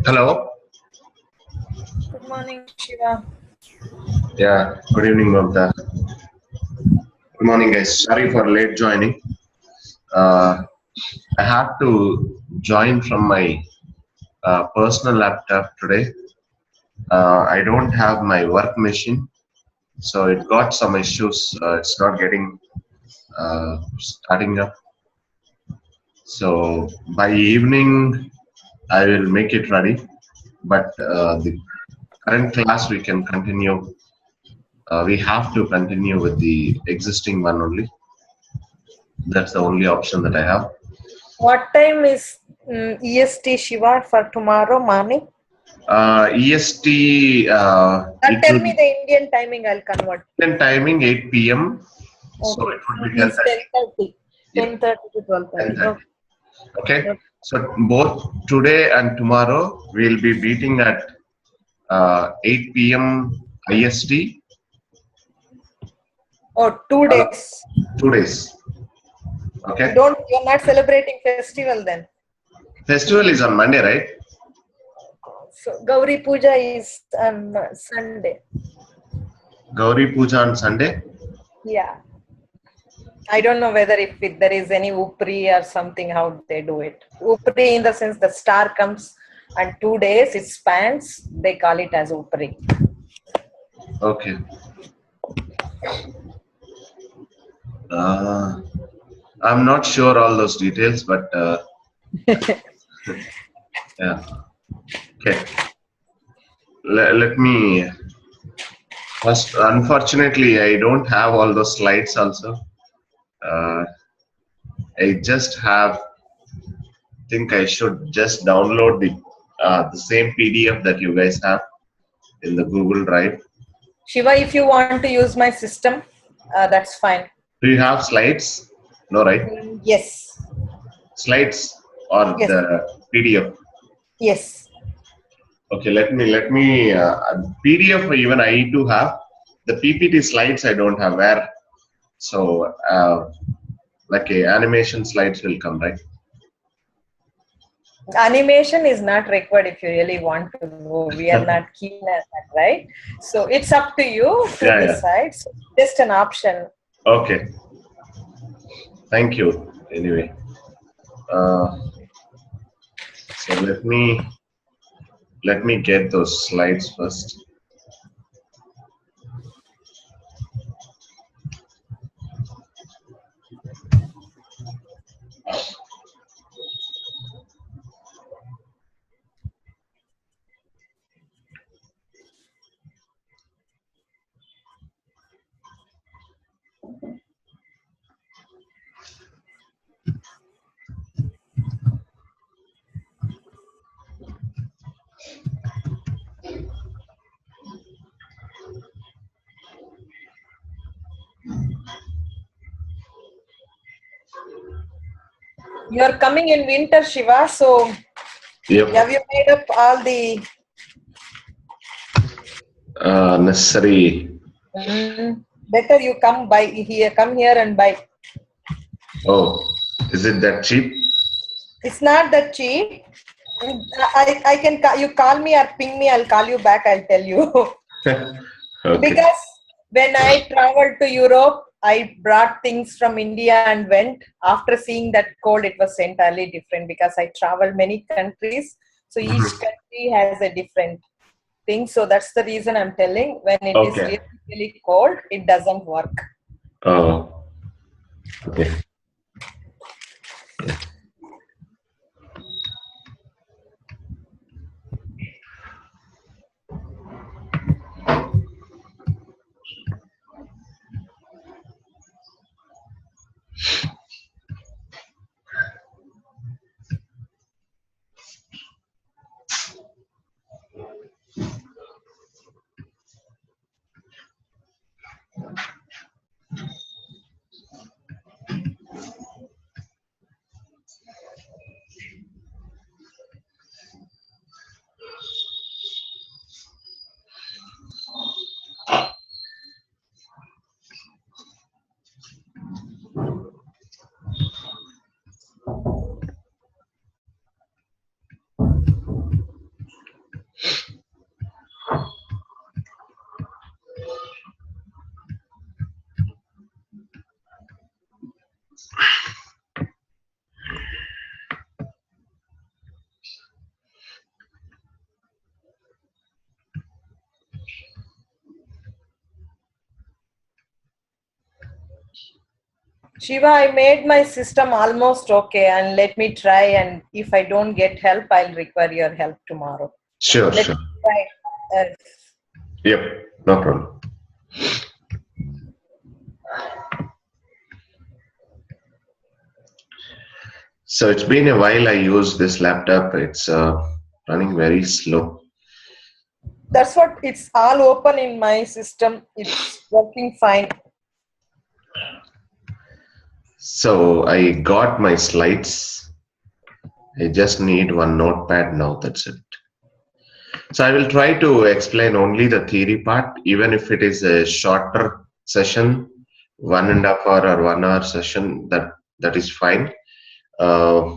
Hello. Good morning, Shiva. Yeah. Good evening, Mamta. Good morning, guys. Sorry for late joining. I have to join from my personal laptop today. I don't have my work machine, so it got some issues. It's not getting starting up. So by evening, I will make it ready. But the current class we can continue. We have to continue with the existing one only. That's the only option that I have. What time is EST, Shiva, for tomorrow morning? EST. Tell me the Indian timing, I'll convert. Indian timing 8 p.m. So Okay. it would be 10:30. 10:30 to 12:30. 10:30. Okay. So both today and tomorrow we'll be meeting at 8 p.m. IST. Oh, 2 days. 2 days. Okay. You're not celebrating festival then? Festival is on Monday, right? So Gauri Puja is on Sunday. Gauri Puja on Sunday? Yeah. I don't know whether if there is any Upri or something, how they do it. Upri in the sense the star comes and 2 days it spans, they call it as Upri. Okay. I'm not sure all those details, but yeah. Okay. Let me first. Unfortunately, I don't have all those slides also. I just have. Think I should just download the same PDF that you guys have in the Google Drive. Shiva, if you want to use my system, that's fine. Do you have slides? No, right? Yes. Slides or Yes. the PDF? Yes. Okay, let me PDF even I do have. The PPT slides I don't have where. So like animation slides will come, right? Animation is not required if you really want to go. We are not keen at that, right? So it's up to you to decide. So just an option. Okay. Thank you. Anyway, so let me get those slides first. You're coming in winter, Shiva, so have you made up all the necessary? Better you come here and buy. Oh, is it that cheap? It's not that cheap. I can you call me or ping me, I'll call you back, I'll tell you. Okay. Because when I traveled to Europe, I brought things from India and went. After seeing that code, it was entirely different because I traveled many countries. So each country has a different thing. So that's the reason I'm telling. When it is really, really cold, it doesn't work. Oh, okay. Shiva, I made my system almost okay, and let me try. And if I don't get help, I'll require your help tomorrow. Sure, Let sure. me try. Yep, no problem. So it's been a while I use this laptop. It's running very slow. That's what it's all open in my system. It's working fine. So I got my slides. I just need one notepad now. That's it. So I will try to explain only the theory part, even if it is a shorter session, 1.5 hour or 1 hour session. That is fine. Uh,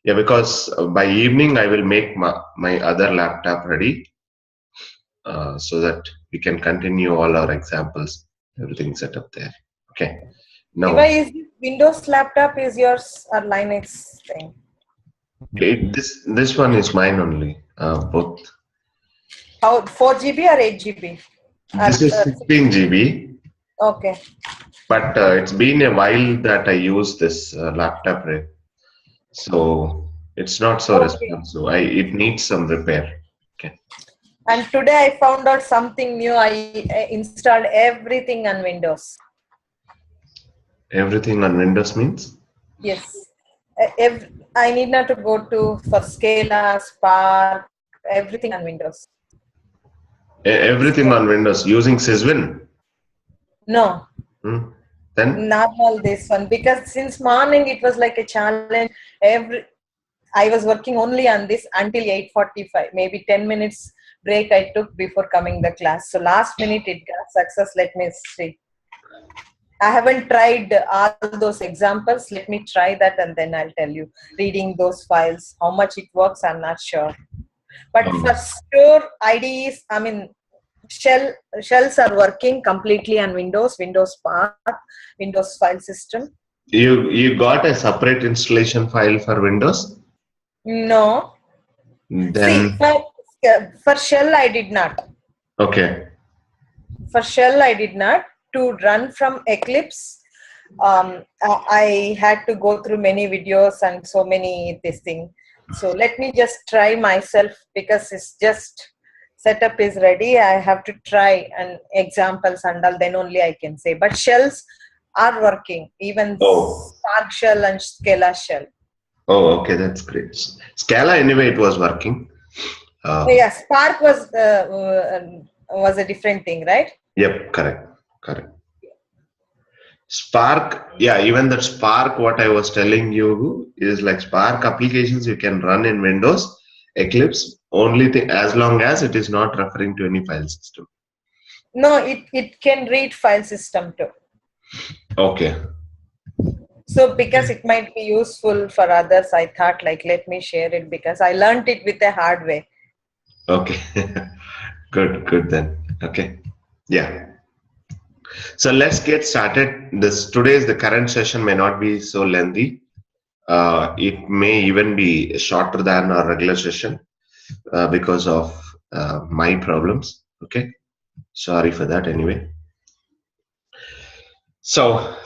yeah, because by evening I will make my other laptop ready, so that we can continue all our examples. Everything set up there. Okay. Shiva, Now, is this Windows laptop is yours or Linux thing? this one is mine only. Both. How 4 GB or 8 GB? This is 16 GB, Okay. but it's been a while that I use this laptop, right? So it's not so Okay. responsive. It needs some repair. Okay. And today I found out something new. I installed everything on Windows. Everything on Windows means Yes. I need not to go to for Scala, Spark, everything on Windows. everything So, on Windows using Syswin. no, Hmm? Then normal this one because since morning it was like a challenge. I was working only on this until 8:45. Maybe 10 minutes break I took before coming the class. So last minute it got success. Let me see. I haven't tried all those examples. Let me try that and then I'll tell you. Reading those files, how much it works, I'm not sure. But for store IDEs, I mean, shells are working completely on Windows, Windows Path, Windows file system. you got a separate installation file for Windows. No. See, Then for shell, I did not. okay. For shell, I did not. To run from Eclipse, I had to go through many videos and so many this thing. So let me just try myself because it's just setup is ready. I have to try and examples and all. Then only I can say. But shells are working. Even Oh. Spark shell and Scala shell. Oh, okay, that's great. Scala anyway, it was working. Yeah, Spark was a different thing, right? Yep, correct. Spark, yeah, even that Spark, what I was telling you is like Spark applications you can run in Windows, Eclipse, only thing as long as it is not referring to any file system. No, it can read file system too. Okay. So because it might be useful for others, I thought like let me share it because I learned it with a hard way. Okay. Good then. Okay. Yeah. So let's get started. This today's the current session may not be so lengthy. It may even be shorter than our regular session because of my problems. Okay. Sorry for that anyway. So,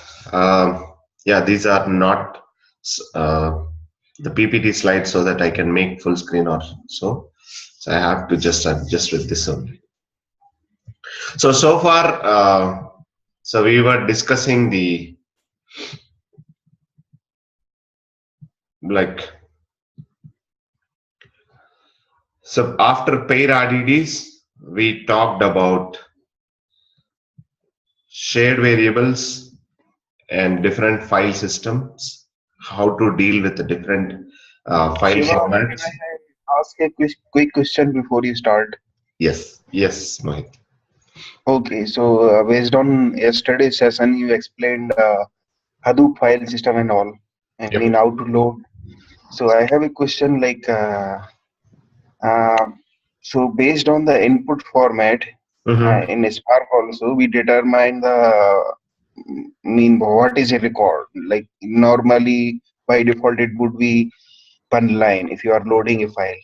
yeah, these are not uh, the PPT slides so that I can make full screen or so. So I have to just adjust with this only. So far, so we were discussing the like. So after pair RDDs, we talked about shared variables and different file systems, how to deal with the different file Shiva, formats. can I ask a quick question before you start? Yes, Mohit. Okay, so based on yesterday's session, you explained Hadoop file system and all. I Yep. mean, how to load. So I have a question like, uh, so based on the input format Mm-hmm. in Spark also, we determine the mean what is a record. Like normally by default it would be one line if you are loading a file,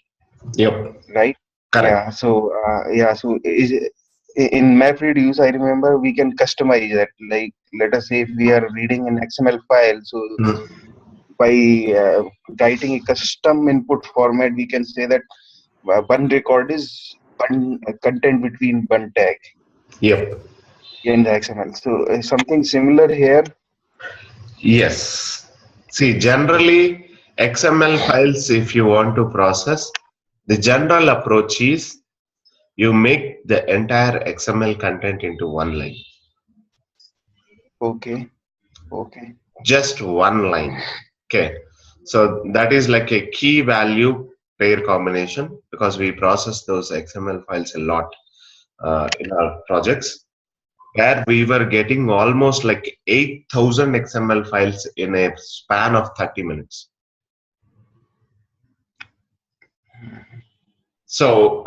Yep. right? Correct. Yeah. So yeah. So is it? in MapReduce, I remember we can customize that. Like, let us say if we are reading an XML file, so Hmm. by writing a custom input format, we can say that one record is one content between one tag Yep. in the XML. So something similar here. Yes. See, generally, XML files, if you want to process, the general approach is you make the entire XML content into one line. Okay. Okay. Just one line. Okay. So that is like a key value pair combination, because we process those XML files a lot in our projects, where we were getting almost like 8,000 XML files in a span of 30 minutes. So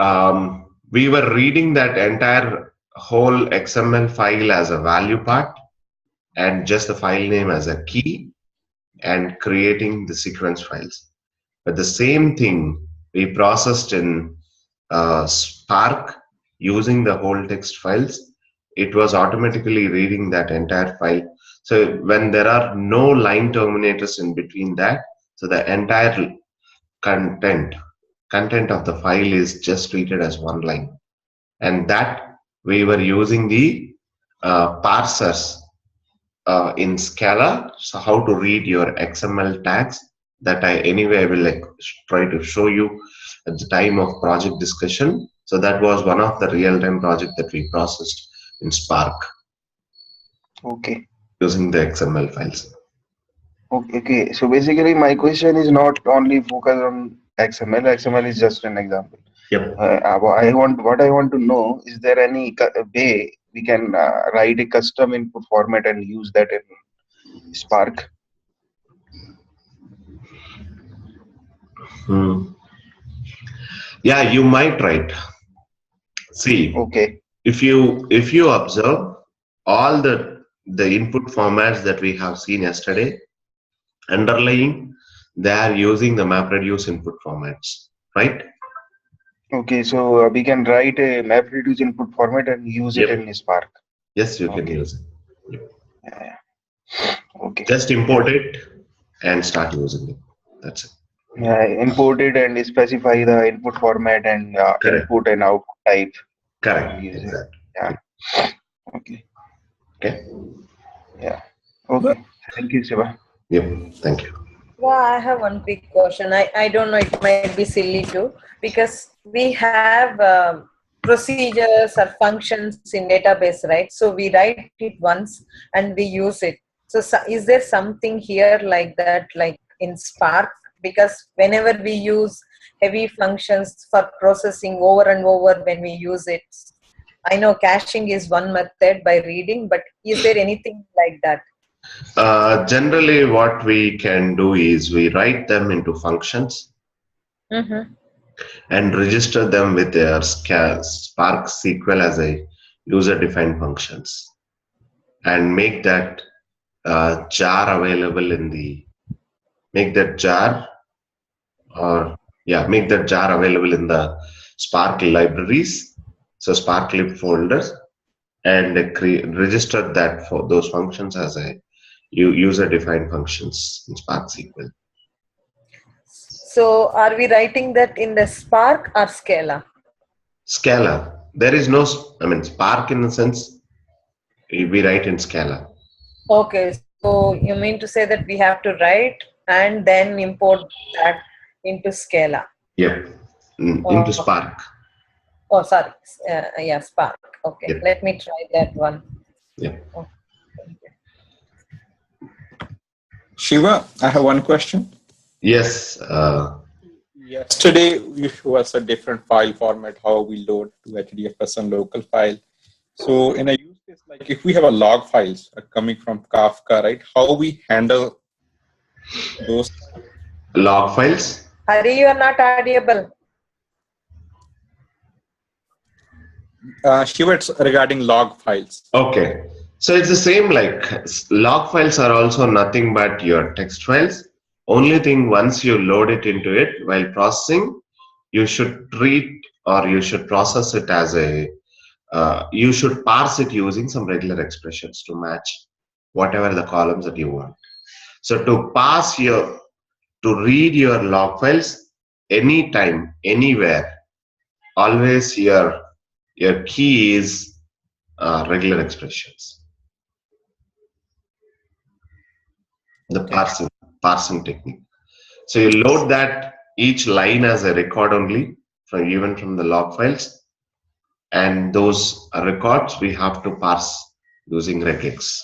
we were reading that entire whole XML file as a value part and just the file name as a key and creating the sequence files. But the same thing we processed in Spark using the whole text files. It was automatically reading that entire file. So when there are no line terminators in between that, so the entire content of the file is just treated as one line. And that we were using the parsers in Scala. So how to read your XML tags, that I anyway will like try to show you at the time of project discussion. So that was one of the real-time project that we processed in Spark Okay. using the XML files. Okay. Okay. So basically, my question is not only focused on XML. XML is just an example. Yep. What I want to know, is there any way we can write a custom input format and use that in Spark? Yeah, you might write. See, Okay. if you observe all the input formats that we have seen yesterday, underlying, they are using the MapReduce input formats, right? Okay. So we can write a MapReduce input format and use it Yep. in Spark. Yes, you can Okay. use it. Yep. Okay. Just import it and start using it. That's it. Import it and specify the input format and Correct. input and output type. Correct. Use it. Exactly. Yeah. Okay. Okay. Yeah. Okay. Thank you, Shiva. Yep. Thank you. Yeah, I have one big question. I don't know, it might be silly too, because we have procedures or functions in database, right? So we write it once and we use it. So is there something here like that, like in Spark? Because whenever we use heavy functions for processing over and over when we use it, I know caching is one method by reading, but is there anything like that? Generally, what we can do is we write them into functions and register them with their Spark SQL as a user-defined functions, and make that jar available in the make that jar available in the Spark libraries, so Spark lib folders, and register that for those functions as a user-defined functions in Spark SQL. So are we writing that in the Spark or Scala? Scala. There is no, Spark in the sense we write in Scala. Okay, so you mean to say that we have to write and then import that into Scala? Yep. Into Spark. Oh, sorry. Yeah, Spark. Okay, Yep. let me try that one. Yep. Okay. Shiva, I have one question. Yes. Yesterday, you showed us a different file format, how we load to HDFS and local file. So in a use case, like if we have a log files coming from Kafka, right? How we handle those Log files? Hari, you are not audible. Shiva, it's regarding log files. Okay. So it's the same, like log files are also nothing but your text files. Only thing, once you load it into it while processing, you should treat or you should process it as a you should parse it using some regular expressions to match whatever the columns that you want. So to read your log files anytime, anywhere, always your key is regular expressions. The parsing technique. So you load that each line as a record only, even from the log files, and those records we have to parse using regex.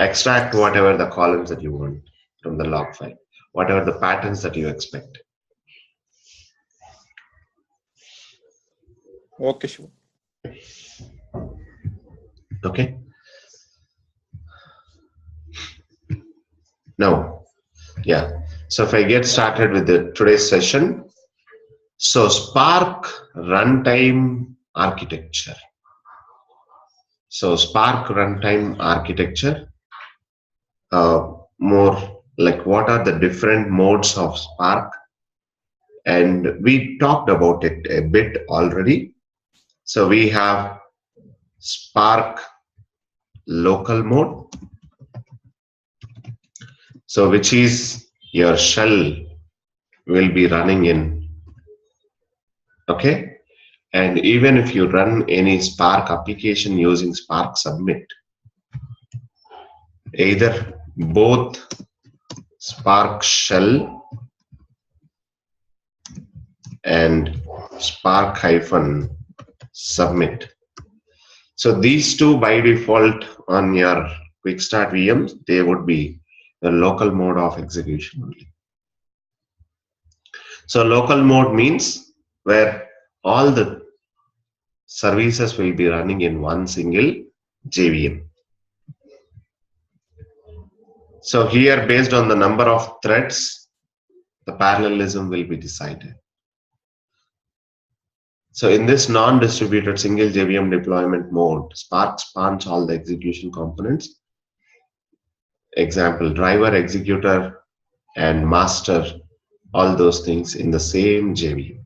Extract whatever the columns that you want from the log file, whatever the patterns that you expect. Okay, sure. Okay. Now, yeah. So if I get started with today's session, so Spark runtime architecture. So Spark runtime architecture, more like what are the different modes of Spark, and we talked about it a bit already. So we have Spark local mode, so which is your shell will be running in, okay, and even if you run any Spark application using Spark submit, either both Spark shell and Spark -submit. So these two by default on your quick start VMs, they would be the local mode of execution only. So local mode means where all the services will be running in one single JVM. So here, based on the number of threads, the parallelism will be decided. So in this non-distributed single JVM deployment mode, Spark spans all the execution components. Example, driver, executor, and master, all those things in the same JVM.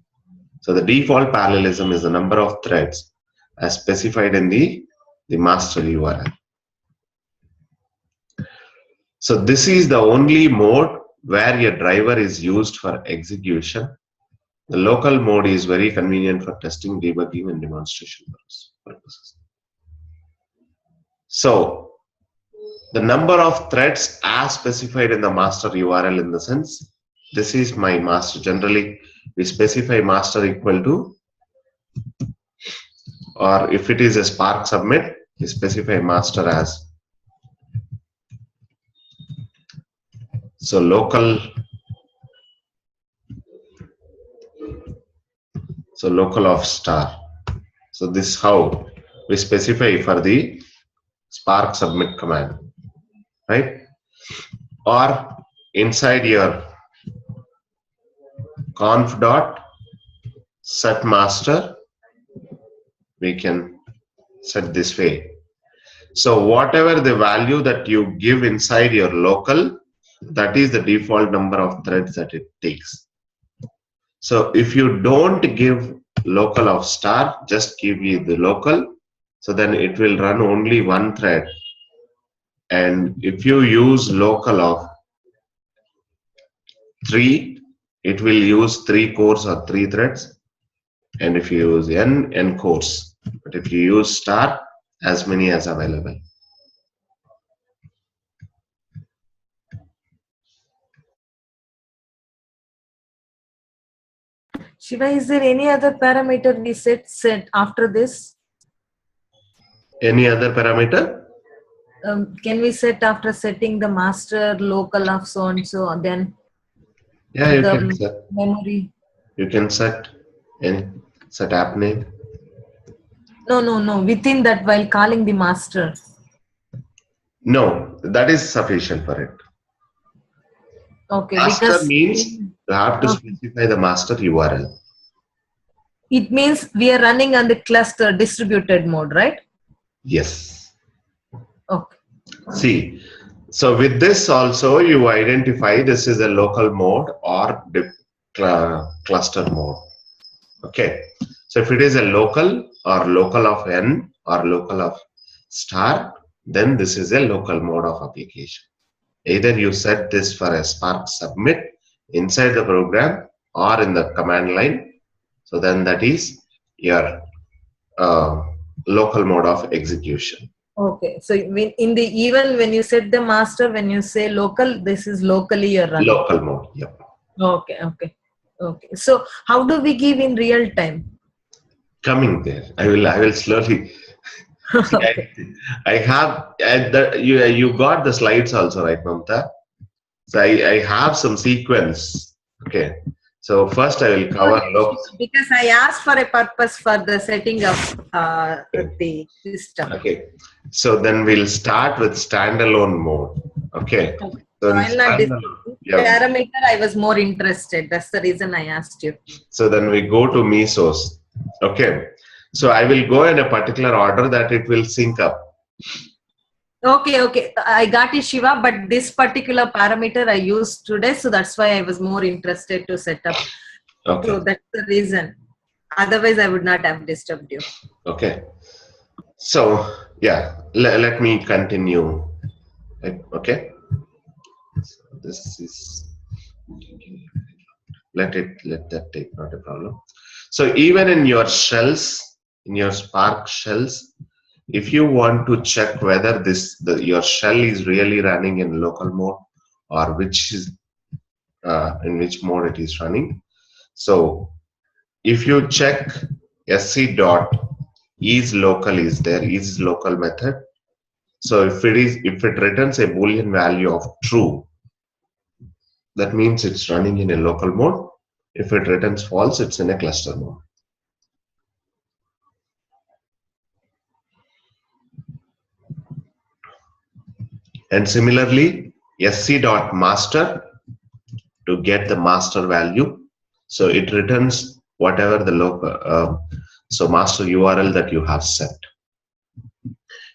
So the default parallelism is the number of threads as specified in the master URL. So this is the only mode where your driver is used for execution. The local mode is very convenient for testing, debugging, and demonstration purposes. So the number of threads as specified in the master URL, in the sense, this is my master. Generally, we specify master equal to, or if it is a Spark submit, we specify master as. So local of star. So this is how we specify for the Spark submit command, right? Or inside your conf dot set master, we can set this way. So whatever the value that you give inside your local, that is the default number of threads that it takes. So if you don't give local of star, just give you the local, so then it will run only one thread. And if you use local of 3, it will use 3 cores or 3 threads. And if you use n cores. But if you use star, as many as available. Shiva, is there any other parameter we set after this? Any other parameter? Can we set after setting the master local of so and so, then Yeah, you the can set. memory? You can set app name. No. Within that, while calling the master. No, that is sufficient for it. Okay, Master because means you have to specify the master URL. it means we are running on the cluster distributed mode, right? Yes. Okay. See, so with this also you identify this is a local mode or cluster mode. Okay. So if it is a local or local of n or local of star, then this is a local mode of application. Either you set this for a Spark submit inside the program or in the command line. So then that is your local mode of execution. Okay. So in the even when you set the master, when you say local, this is locally you're running. Local mode, yep. Okay. Okay. Okay. So how do we give in real time? Coming there, I will slowly. See, Okay. I have you got the slides also, right, Mamta? So I have some sequence. Okay. So first I will cover Because I asked for a purpose for the setting of the system. Okay. So then we'll start with standalone mode. Okay. So I'll not parameter. I was more interested. That's the reason I asked you. So then we go to mesos. Okay. So I will go in a particular order that it will sync up. Okay, okay. I got it, Shiva, but this particular parameter I used today, so that's why I was more interested to set up. Okay. So that's the reason. Otherwise, I would not have disturbed you. Okay. So yeah, let me continue. Okay. So this is let that take, not a problem. So even in your shells, in your Spark shells, if you want to check whether your shell is really running in local mode or which is in which mode it is running. So if you check sc dot is local is there, is local method. So if it returns a Boolean value of true, that means it's running in a local mode. If it returns false, it's in a cluster mode. And similarly, sc.master to get the master value. So it returns whatever the local, so master URL that you have set.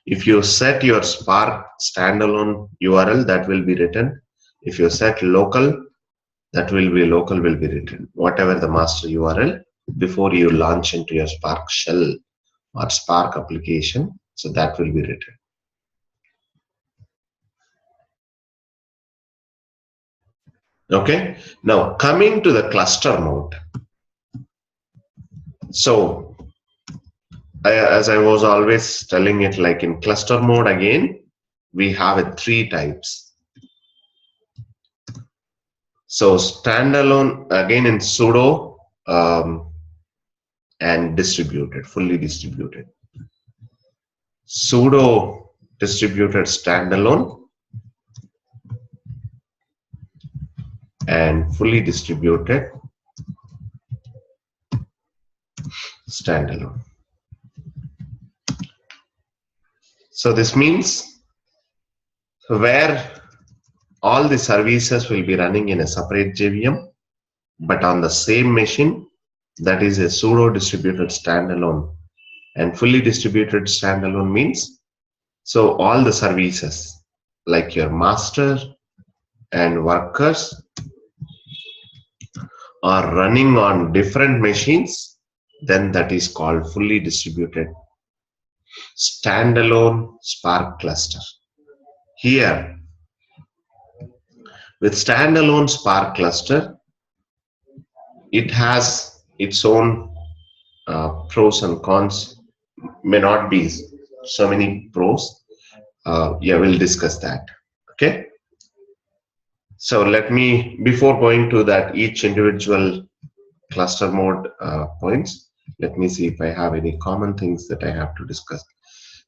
If you set your Spark standalone URL, that will be written. If you set local, that will be written. Whatever the master URL before you launch into your Spark shell or Spark application, so that will be written. Okay, now coming to the cluster mode. So as I was always telling it, like in cluster mode again, we have 3 types. So standalone again in pseudo and distributed, fully distributed. Pseudo distributed standalone and fully distributed standalone. So this means where all the services will be running in a separate JVM, but on the same machine, that is a pseudo distributed standalone. And fully distributed standalone means, so all the services like your master and workers are running on different machines, then that is called fully distributed standalone Spark cluster. Here, with standalone Spark cluster, it has its own pros and cons. May not be so many pros. Yeah, we'll discuss that. Okay. So let me, before going to that each individual cluster mode points, let me see if I have any common things that I have to discuss.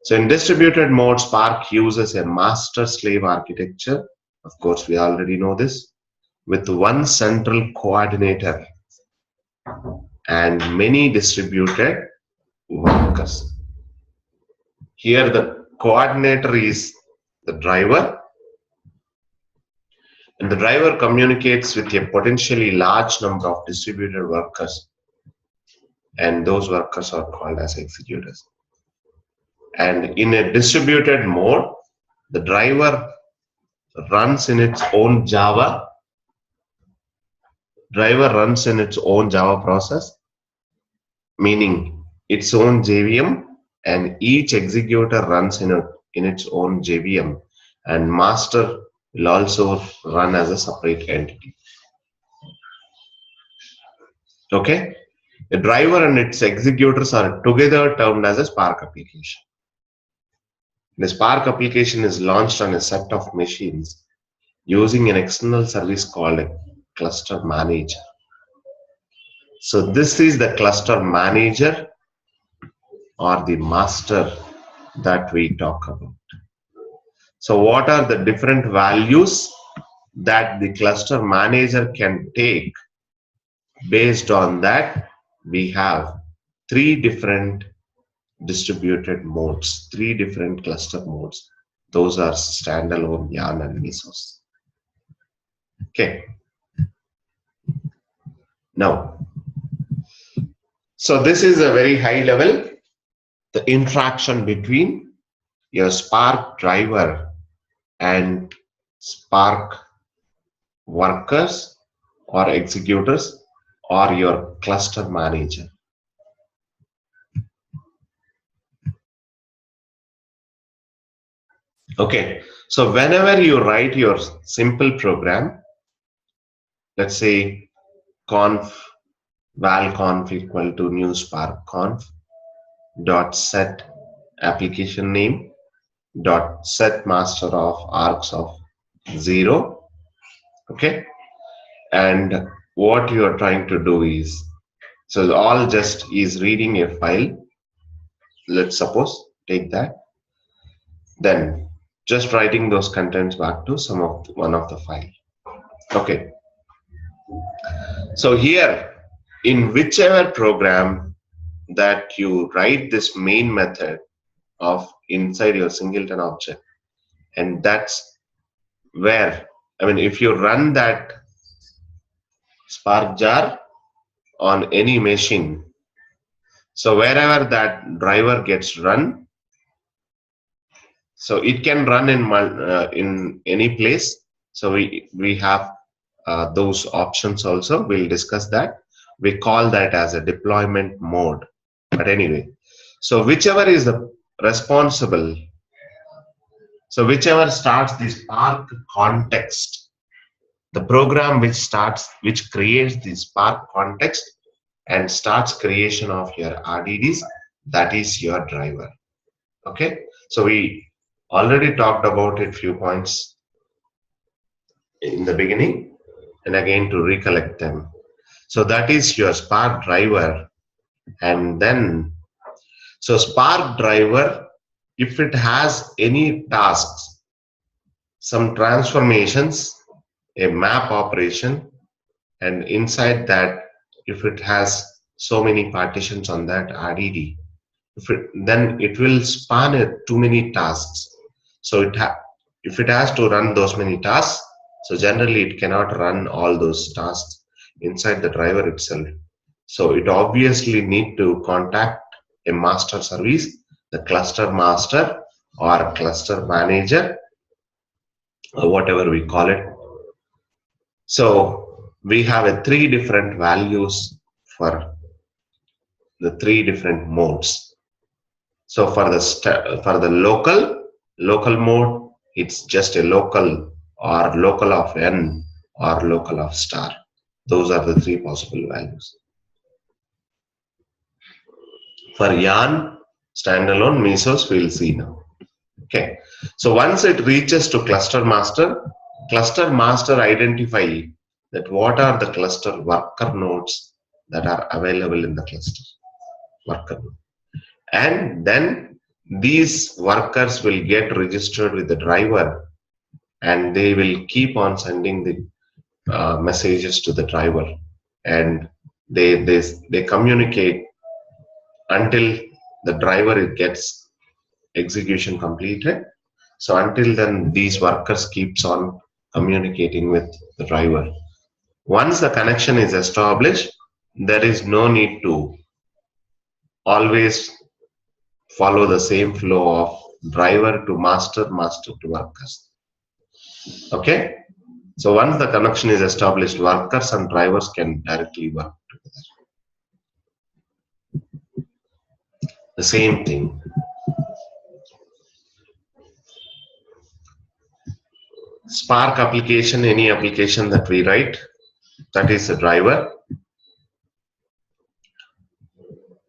So in distributed mode, Spark uses a master-slave architecture. Of course, we already know this, with one central coordinator and many distributed workers. Here the coordinator is the driver, and the driver communicates with a potentially large number of distributed workers, and those workers are called as executors. And in a distributed mode, the driver runs in its own Java. Driver runs in its own Java process, meaning its own JVM, and each executor runs in its own JVM, and master will also run as a separate entity. Okay, a driver and its executors are together termed as a Spark application. The Spark application is launched on a set of machines using an external service called a cluster manager. So this is the cluster manager or the master that we talk about. So what are the different values that the cluster manager can take? Based on that, we have three different distributed modes, three different cluster modes. Those are standalone, yarn, and mesos. Okay. Now, so this is a very high level, the interaction between your Spark driver and Spark workers or executors or your cluster manager. Okay, so whenever you write your simple program, let's say conf val conf equal to new Spark conf dot set application name dot set master of args of 0. Okay, and what you are trying to do is, so all just is reading a file. Let's suppose take that, then just writing those contents back to one of the file. Okay, so here in whichever program that you write this main method of inside your singleton object, and that's where, I mean, if you run that Spark jar on any machine, so wherever that driver gets run, so it can run in any place. So we have those options also. We'll discuss that. We call that as a deployment mode. But anyway, so whichever is the responsible, so whichever starts the Spark context, the program which creates the Spark context and starts creation of your RDDs, that is your driver. Okay, so we already talked about it few points in the beginning, and again to recollect them. So that is your Spark driver, and then so Spark driver, if it has any tasks, some transformations, a map operation, and inside that, if it has so many partitions on that RDD, then it will span too many tasks. So if it has to run those many tasks, so generally it cannot run all those tasks inside the driver itself. So it obviously need to contact a master service, the cluster master or cluster manager, or whatever we call it. So we have three different values for the three different modes. So for the local mode, it's just a local or local of n or local of star. Those are the three possible values. For yarn, standalone, mesos, we'll see now. Okay, so once it reaches to cluster master identify that what are the cluster worker nodes that are available in the cluster worker node. And then these workers will get registered with the driver, and they will keep on sending the messages to the driver, and they communicate until the driver gets execution completed. So until then, these workers keeps on communicating with the driver. Once the connection is established, there is no need to always follow the same flow of driver to master, master to workers. Okay, so once the connection is established, workers and drivers can directly work together. The same thing. Spark application, any application that we write, that is a driver.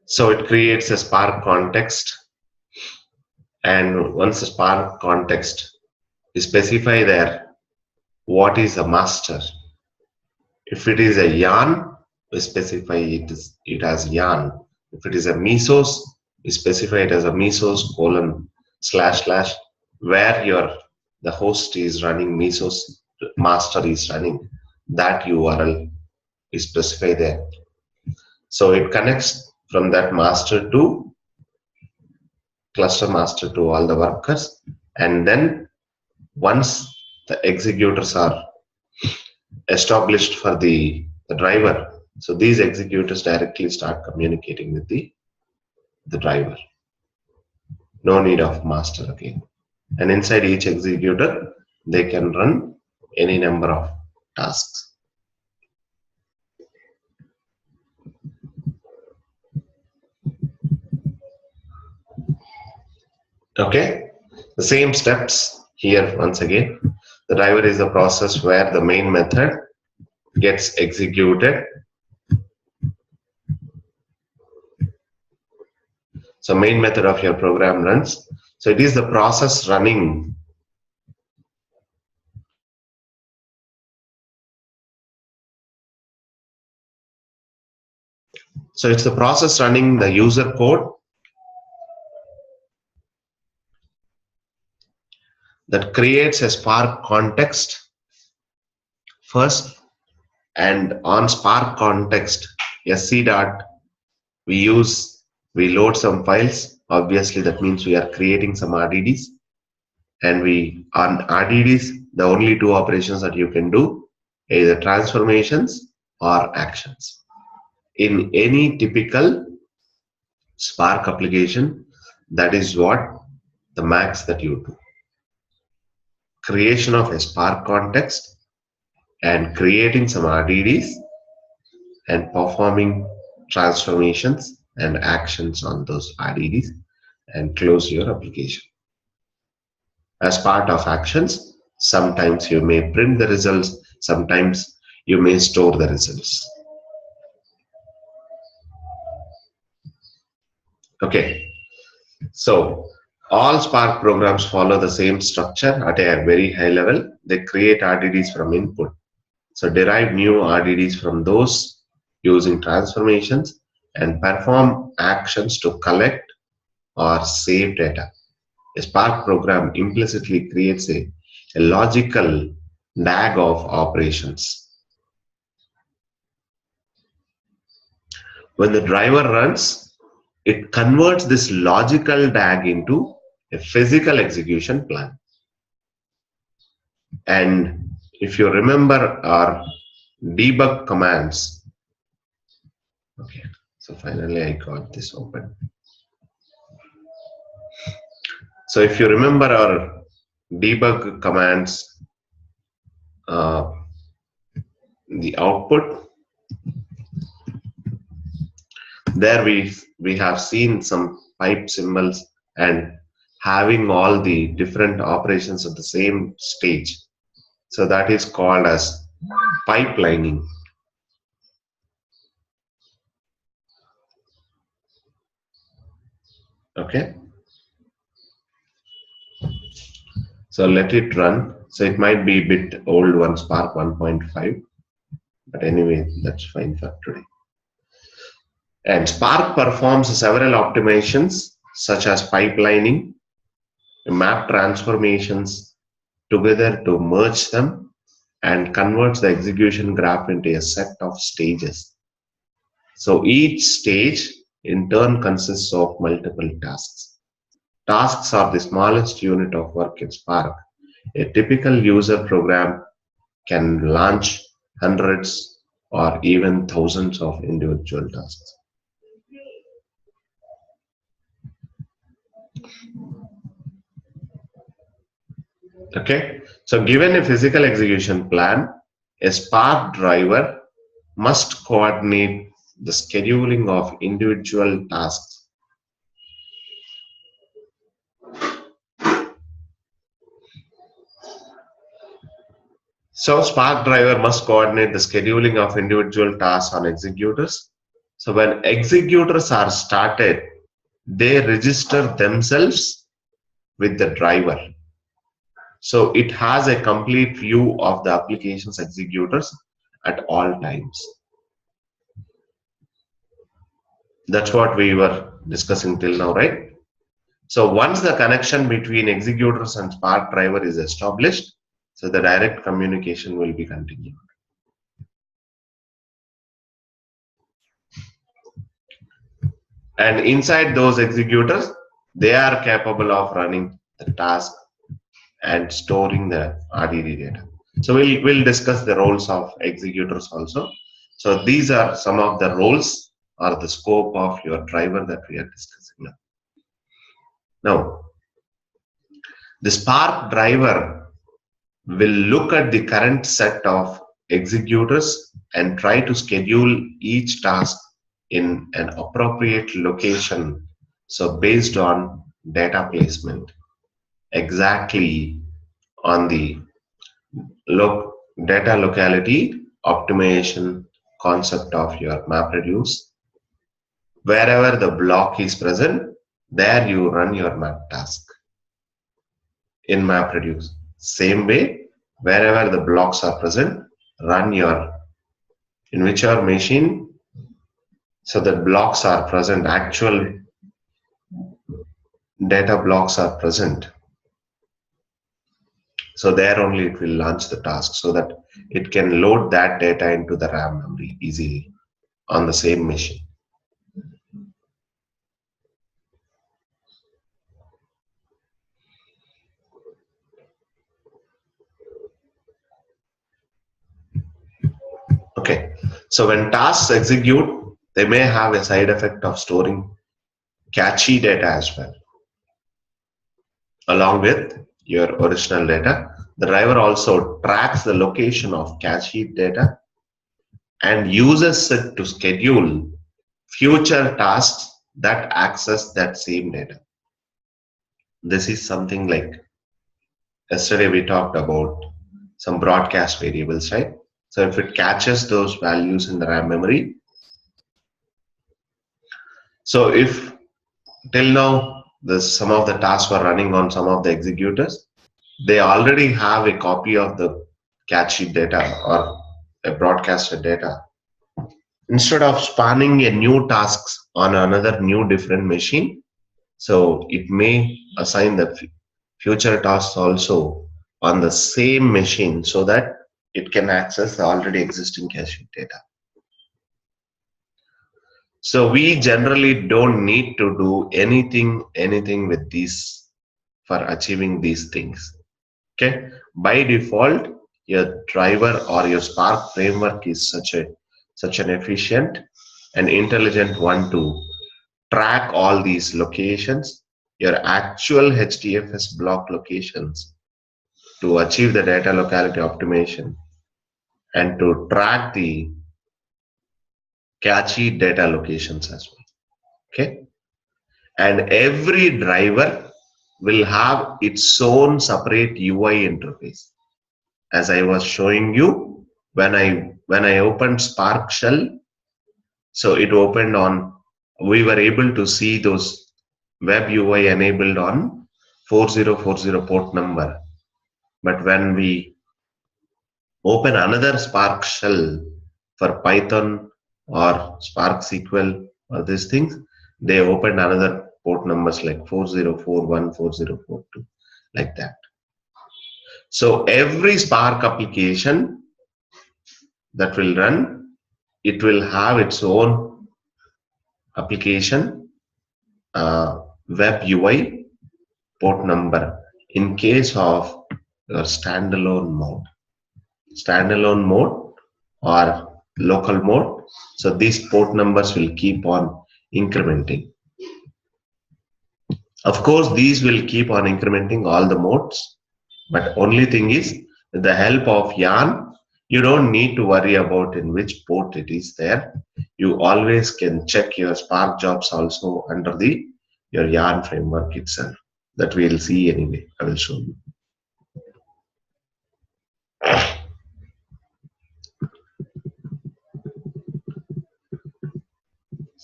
So it creates a Spark context, and once the Spark context is specify there what is a master. If it is a yarn, we specify it as yarn. If it is a mesos, we specify it as a mesos : / where the host is running, mesos master is running, that URL is specified there. So it connects from that master to cluster master to all the workers, and then once the executors are established for the driver, so these executors directly start communicating with the driver. No need of master again. And inside each executor, they can run any number of tasks. Okay, the same steps here once again. The driver is the process where the main method gets executed. So main method of your program runs. So it is the process running. So it's the process running the user code that creates a Spark context first, and on Spark context, sc dot, we load some files. Obviously, that means we are creating some RDDs, and on RDDs, the only two operations that you can do is either transformations or actions. In any typical Spark application, that is what the max that you do. Creation of a Spark context and creating some RDDs and performing transformations and actions on those RDDs and close your application. As part of actions, sometimes you may print the results, sometimes you may store the results. Okay, so all Spark programs follow the same structure at a very high level. They create RDDs from input. So derive new RDDs from those using transformations and perform actions to collect or save data. A Spark program implicitly creates a logical DAG of operations. When the driver runs, it converts this logical DAG into a physical execution plan. And if you remember our debug commands, okay, so finally I got this open. So if you remember our debug commands, the output, there we have seen some pipe symbols and having all the different operations at the same stage. So that is called as pipelining. Okay. So let it run. So it might be a bit old one, Spark 1.5, but anyway, that's fine for today. And Spark performs several optimizations such as pipelining, map transformations together to merge them, and converts the execution graph into a set of stages. So each stage in turn consists of multiple tasks. Tasks are the smallest unit of work in Spark. A typical user program can launch hundreds or even thousands of individual tasks. Okay, so given a physical execution plan, a Spark driver must coordinate the scheduling of individual tasks So Spark driver must coordinate the scheduling of individual tasks on executors. So when executors are started, they register themselves with the driver. So it has a complete view of the application's executors at all times. That's what we were discussing till now, right? So once the connection between executors and Spark driver is established, so the direct communication will be continued. And inside those executors, they are capable of running the task and storing the RDD data. So we'll discuss the roles of executors also. So these are some of the roles or the scope of your driver that we are discussing now. Now, the Spark driver will look at the current set of executors and try to schedule each task in an appropriate location. So based on data placement, exactly on the data locality optimization concept of your MapReduce. Wherever the block is present, there you run your map task in MapReduce. Same way, wherever the blocks are present, run your in whichever machine, so that blocks are present, actual data blocks are present. So there only it will launch the task so that it can load that data into the RAM memory easily on the same machine. Okay, so when tasks execute, they may have a side effect of storing cache data as well, along with your original data. The driver also tracks the location of cache data and uses it to schedule future tasks that access that same data. This is something like yesterday we talked about some broadcast variables, right? So if it catches those values in the RAM memory, so if till now some of the tasks were running on some of the executors, they already have a copy of the cache data or a broadcasted data. Instead of spanning a new tasks on another new different machine, so it may assign the future tasks also on the same machine so that it can access the already existing cache data. So we generally don't need to do anything with these for achieving these things. Okay, by default, your driver or your Spark framework is such an efficient and intelligent one to track all these locations, your actual HDFS block locations, to achieve the data locality optimization and to track the cache data locations as well. Okay, and every driver will have its own separate UI interface. As I was showing you, when I opened Spark Shell, so it opened on, we were able to see those web UI enabled on 4040 port number. But when we open another Spark Shell for Python or Spark SQL or these things, they opened another port numbers like 4041, 4042, like that. So every Spark application that will run, it will have its own application web UI port number in case of your standalone mode or local mode. So these port numbers will keep on incrementing. Of course, these will keep on incrementing all the modes, but only thing is, with the help of Yarn, you don't need to worry about in which port it is there. You always can check your Spark jobs also under your Yarn framework itself. That we'll see anyway. I will show you.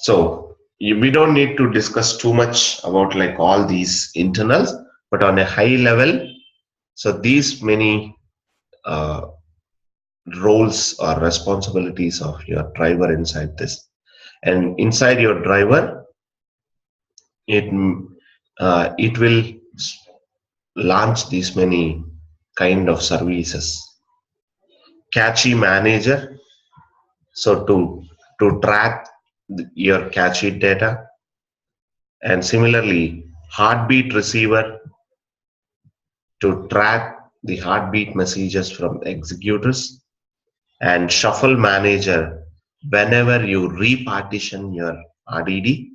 So we don't need to discuss too much about like all these internals, but on a high level, so these many uh, roles or responsibilities of your driver inside this. And inside your driver, it it will launch these many kind of services. Cache manager, so to track your cache data, and similarly heartbeat receiver to track the heartbeat messages from executors, and shuffle manager whenever you repartition your RDD,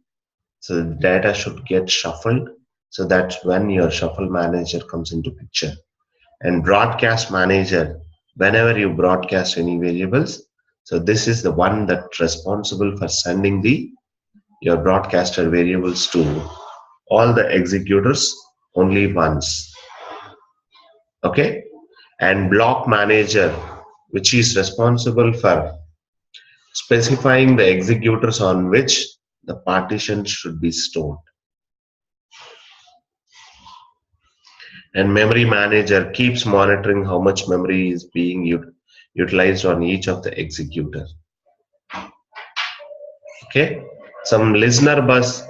so the data should get shuffled. So that's when your shuffle manager comes into picture. And broadcast manager, whenever you broadcast any variables, so this is the one that's responsible for sending the your broadcaster variables to all the executors only once. Okay. And block manager, which is responsible for specifying the executors on which the partition should be stored. And memory manager keeps monitoring how much memory is being utilized on each of the executor. Okay. Some listener bus,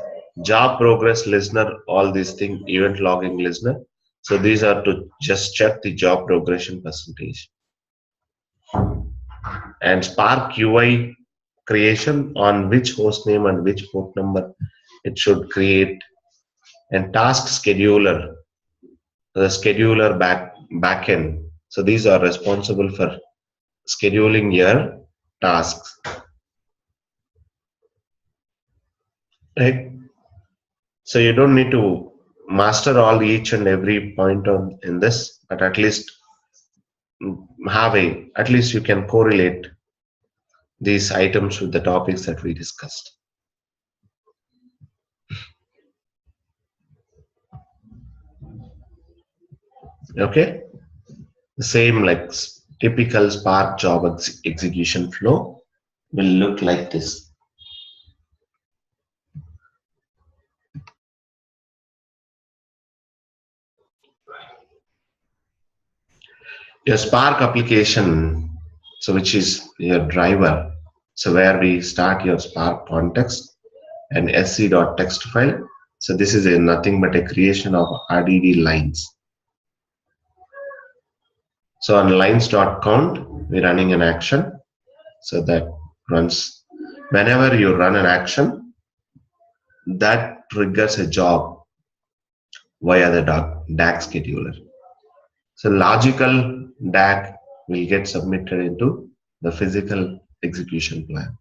job progress listener, all these things, event logging listener. So these are to just check the job progression percentage. And Spark UI creation, on which host name and which port number it should create. And task scheduler, the scheduler backend. So these are responsible for scheduling your tasks. Right? So you don't need to master all each and every point on in this, but at least at least you can correlate these items with the topics that we discussed. Okay, the same like typical Spark job execution flow will look like this. Your Spark application, so which is your driver, so where we start your Spark context and sc.text file. So this is nothing but a creation of RDD lines. So on lines.count, we're running an action. So that runs, whenever you run an action, that triggers a job via the DAG scheduler. So logical DAG will get submitted into the physical execution plan.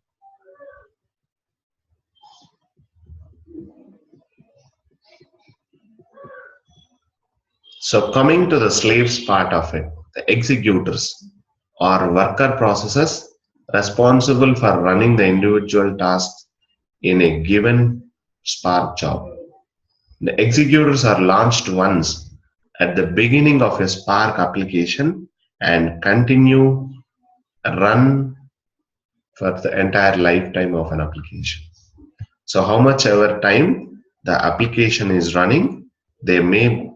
So coming to the slaves part of it, the executors or worker processes responsible for running the individual tasks in a given Spark job. The executors are launched once at the beginning of a Spark application and continue run for the entire lifetime of an application. So how much ever time the application is running, they may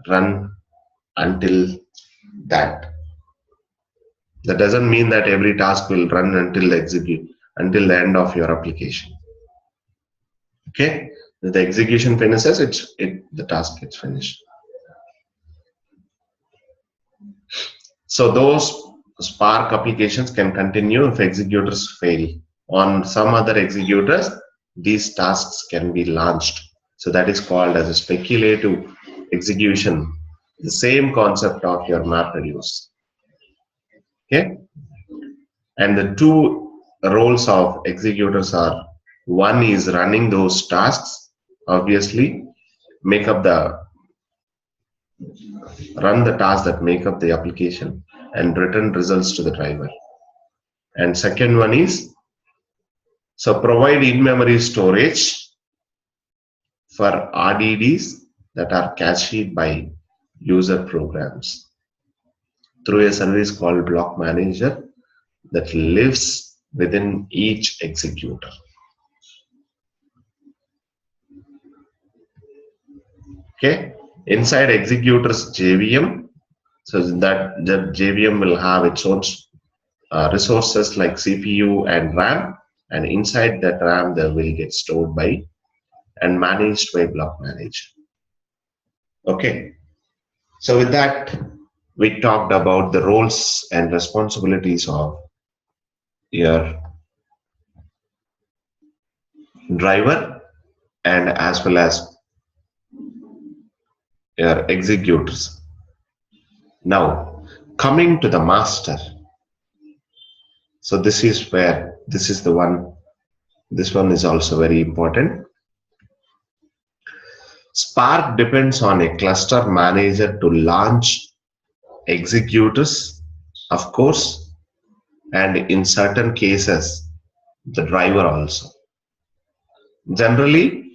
run until that. That doesn't mean that every task will run until the end of your application. Okay, the execution finishes, the task gets finished. So those Spark applications can continue if executors fail. On some other executors, these tasks can be launched. So that is called as a speculative execution. The same concept of your MapReduce. Okay, and the two roles of executors are, one is running those tasks, obviously run the tasks that make up the application and return results to the driver. And second one is, so provide in-memory storage for RDDs that are cached by user programs through a service called block manager that lives within each executor. Okay, inside executors JVM, so that JVM will have its own resources like CPU and RAM, and inside that RAM they will get stored by and managed by block manager. Okay, so with that we talked about the roles and responsibilities of your driver and as well as your executors. Now coming to the master, so this is where this is the one, this one is also very important. Spark depends on a cluster manager to launch executors, of course, and in certain cases the driver also. Generally,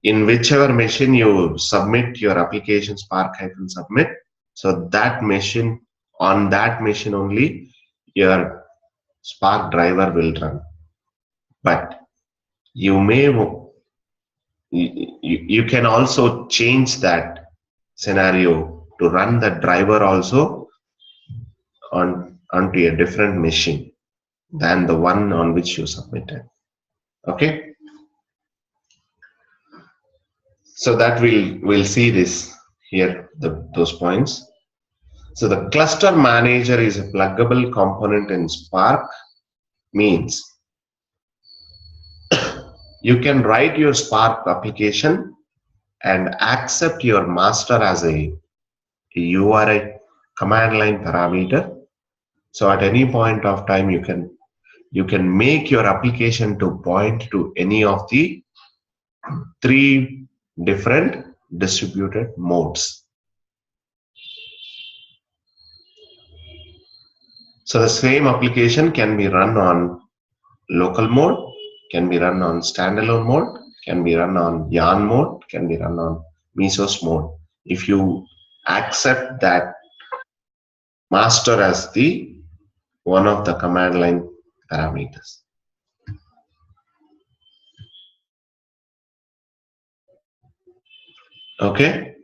in whichever machine you submit your application Spark-submit, so that machine, on that machine only your Spark driver will run. But you may you can also change that scenario to run the driver also onto a different machine than the one on which you submitted. Okay, so that we'll see this here, those points. So the cluster manager is a pluggable component in Spark, means you can write your Spark application and accept your master as a URI command line parameter. So at any point of time you can make your application to point to any of the 3 different distributed modes. So the same application can be run on local mode, can be run on standalone mode, can be run on yarn mode, can be run on mesos mode, if you accept that master as the one of the command line parameters. Okay,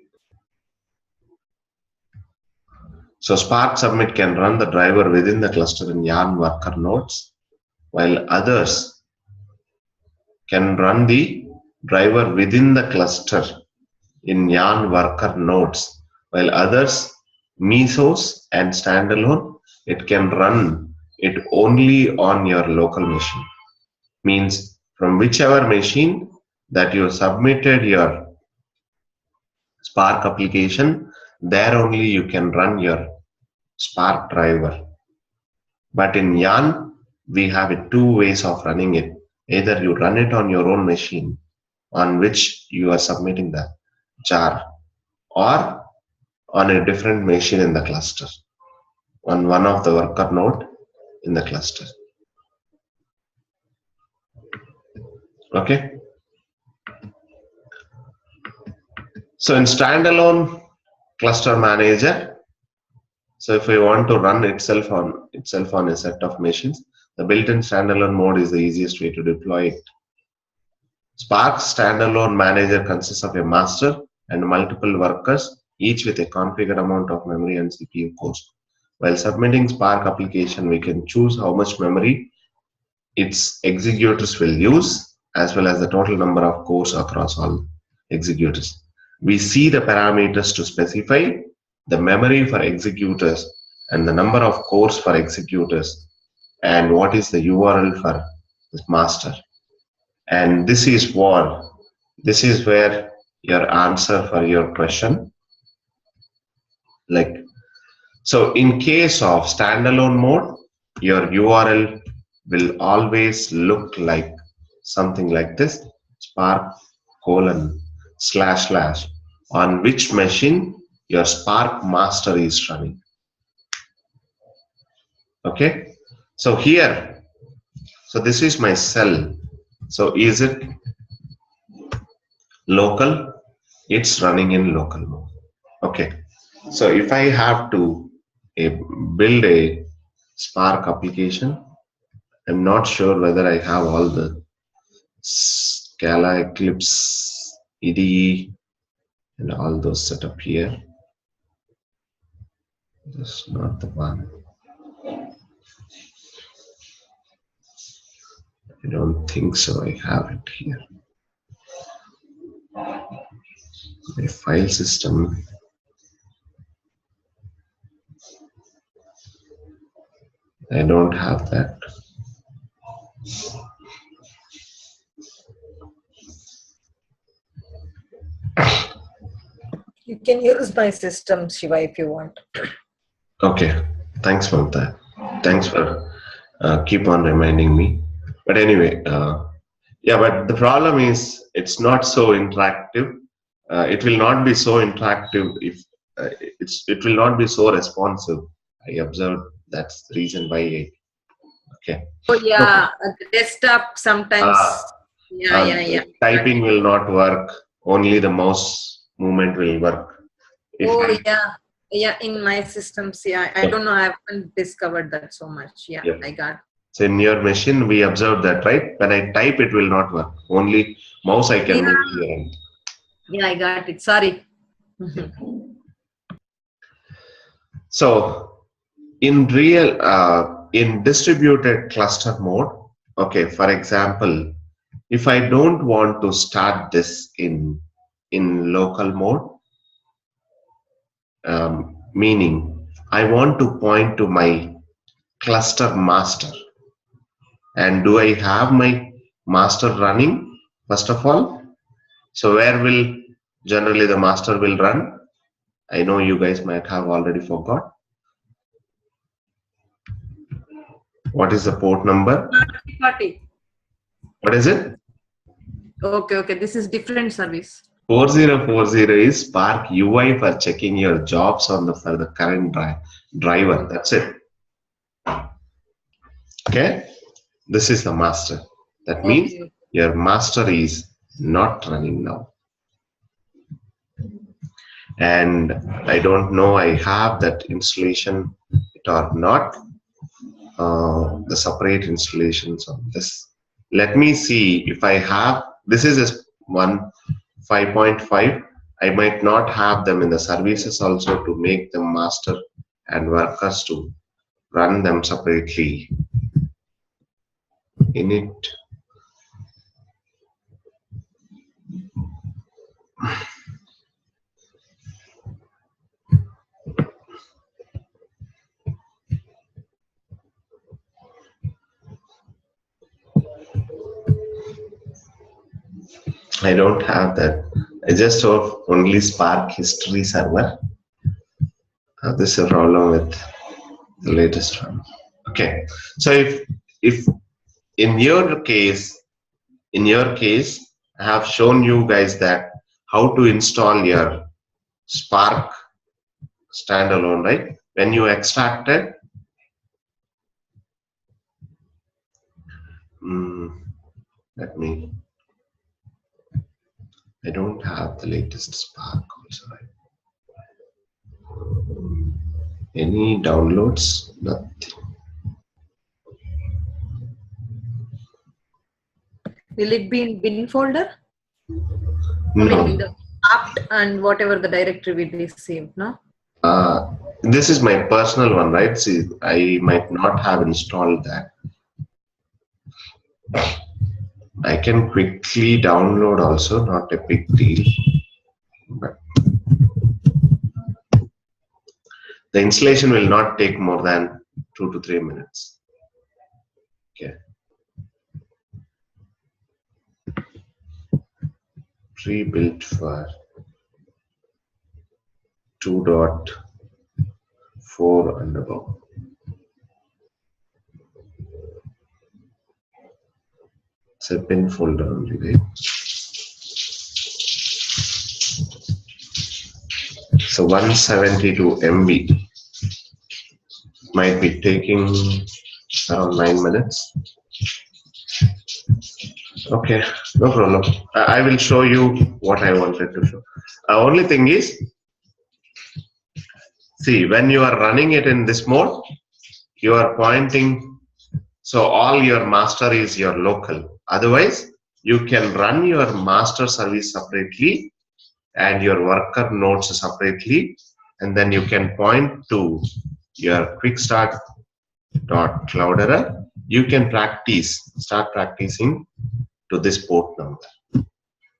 so Spark submit can run the driver within the cluster in yarn worker nodes, while others can run the driver within the cluster in yarn worker nodes, while others, mesos and standalone, it can run it only on your local machine. Means from whichever machine that you submitted your Spark application, there only you can run your Spark driver. But in yarn we have 2 ways of running it. Either you run it on your own machine on which you are submitting the jar, or on a different machine in the cluster, on one of the worker node in the cluster. Okay, so in standalone cluster manager, so if we want to run itself on a set of machines, the built-in standalone mode is the easiest way to deploy it. Spark standalone manager consists of a master and multiple workers, each with a configured amount of memory and CPU cores. While submitting Spark application, we can choose how much memory its executors will use, as well as the total number of cores across all executors. We see the parameters to specify the memory for executors and the number of cores for executors and what is the URL for this master. And this is where your answer for your question, like, so in case of standalone mode, your URL will always look like something like this: spark:// on which machine your Spark master is running. Okay, so here, so this is my cell. So is it local? It's running in local mode. Okay, so if I have to build a Spark application, I'm not sure whether I have all the Scala, Eclipse, IDE, and all those set up here. This is not the one. I don't think so. I have it here. My file system. I don't have that. You can use my system, Shiva, if you want. Okay, thanks for that. Thanks for keep on reminding me. But anyway, yeah, but the problem is it's not so interactive. It will not be so interactive if it will not be so responsive. I observed that's the reason why. Okay. Oh yeah, the desktop sometimes. Yeah. Typing will not work. Only the mouse movement will work. Oh yeah. In my systems, yeah. I don't know. I haven't discovered that so much. Yeah, I got. So in your machine, we observed that, right? When I type, it will not work. Only mouse I can move here. Yeah, I got it. Sorry. So in distributed cluster mode, okay, for example, if I don't want to start this in local mode, meaning I want to point to my cluster master. And do I have my master running first of all? So where will generally the master will run? I know you guys might have already forgot. What is the port number? 40. What is it? Okay. This is different service. 4040 is Spark UI for checking your jobs on for the current driver. That's it. Okay. This is the master. That means your master is not running now. And I don't know I have that installation or not. The separate installations on this. Let me see if I have. This is one 5.5. I might not have them in the services also to make them master and workers to run them separately. In it. I don't have that. I just have only Spark history server. This is a problem with the latest one. Okay, so if in your case, I have shown you guys that how to install your Spark standalone, right? When you extract it, I don't have the latest Spark also, right? Any downloads? Nothing. Will it be in bin folder? No. I mean, the apt and whatever the directory we received, no? This is my personal one, right? See, I might not have installed that. I can quickly download also, not a big deal. But the installation will not take more than 2 to 3 minutes. Okay. Pre-built for 2.4 and above. It's a bin folder only, right? So 172 MB might be taking around 9 minutes. Okay, no problem. I will show you what I wanted to show. Only thing is, see, when you are running it in this mode, you are pointing, so all your master is your local. Otherwise, you can run your master service separately and your worker nodes separately, and then you can point to your quick start dot cloudera. You can start practicing to this port number.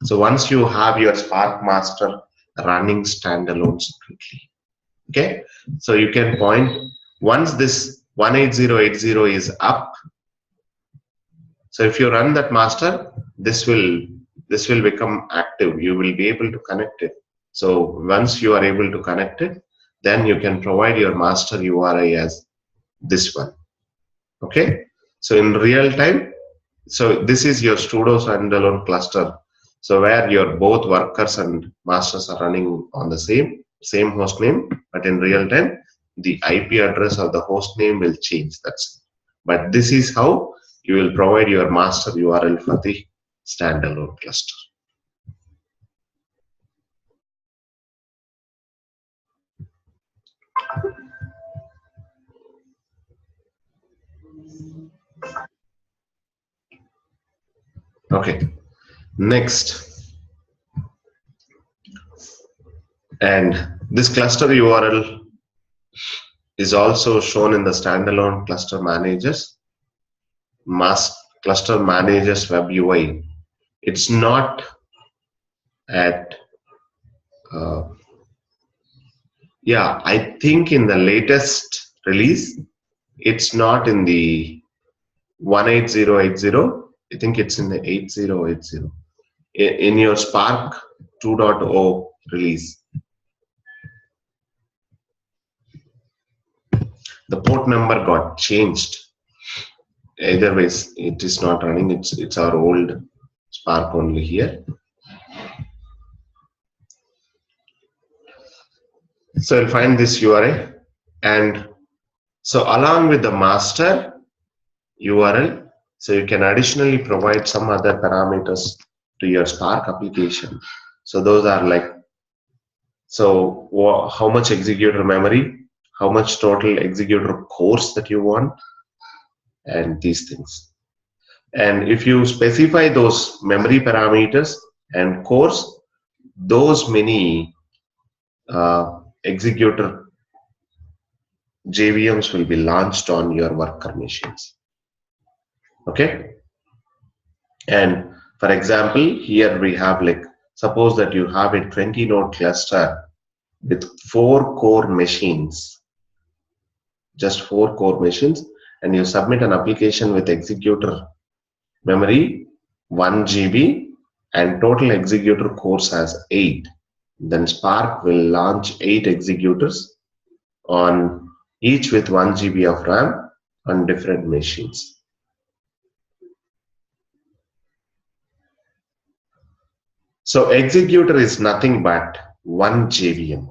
So once you have your Spark master running standalone separately, okay, so you can point once this 18080 is up. So if you run that master, this will become active. You will be able to connect it. So once you are able to connect it, then you can provide your master URI as this one. Okay. So in real time, so this is your sudo standalone cluster. So where your both workers and masters are running on the same host name, but in real time, the IP address of the host name will change. That's it. But this is how you will provide your master URL for the standalone cluster. Okay, next, and this cluster URL is also shown in the standalone cluster managers, cluster managers web UI. It's not at yeah, I think in the latest release, it's not in the 18080. I think it's in the 8080. In your Spark 2.0 release, the port number got changed. Either ways, it is not running. It's our old Spark only here. So you'll find this URI, and so along with the master URL, so you can additionally provide some other parameters to your Spark application. So those are like, so how much executor memory, how much total executor cores that you want, and these things. And if you specify those memory parameters and cores, those many executor JVMs will be launched on your worker machines. Okay. And for example, here we have, like, suppose that you have a 20 node cluster with 4 core machines, just 4 core machines, and you submit an application with executor memory 1 GB and total executor cores as 8. Then Spark will launch 8 executors on each with 1 GB of RAM on different machines. So executor is nothing but one JVM.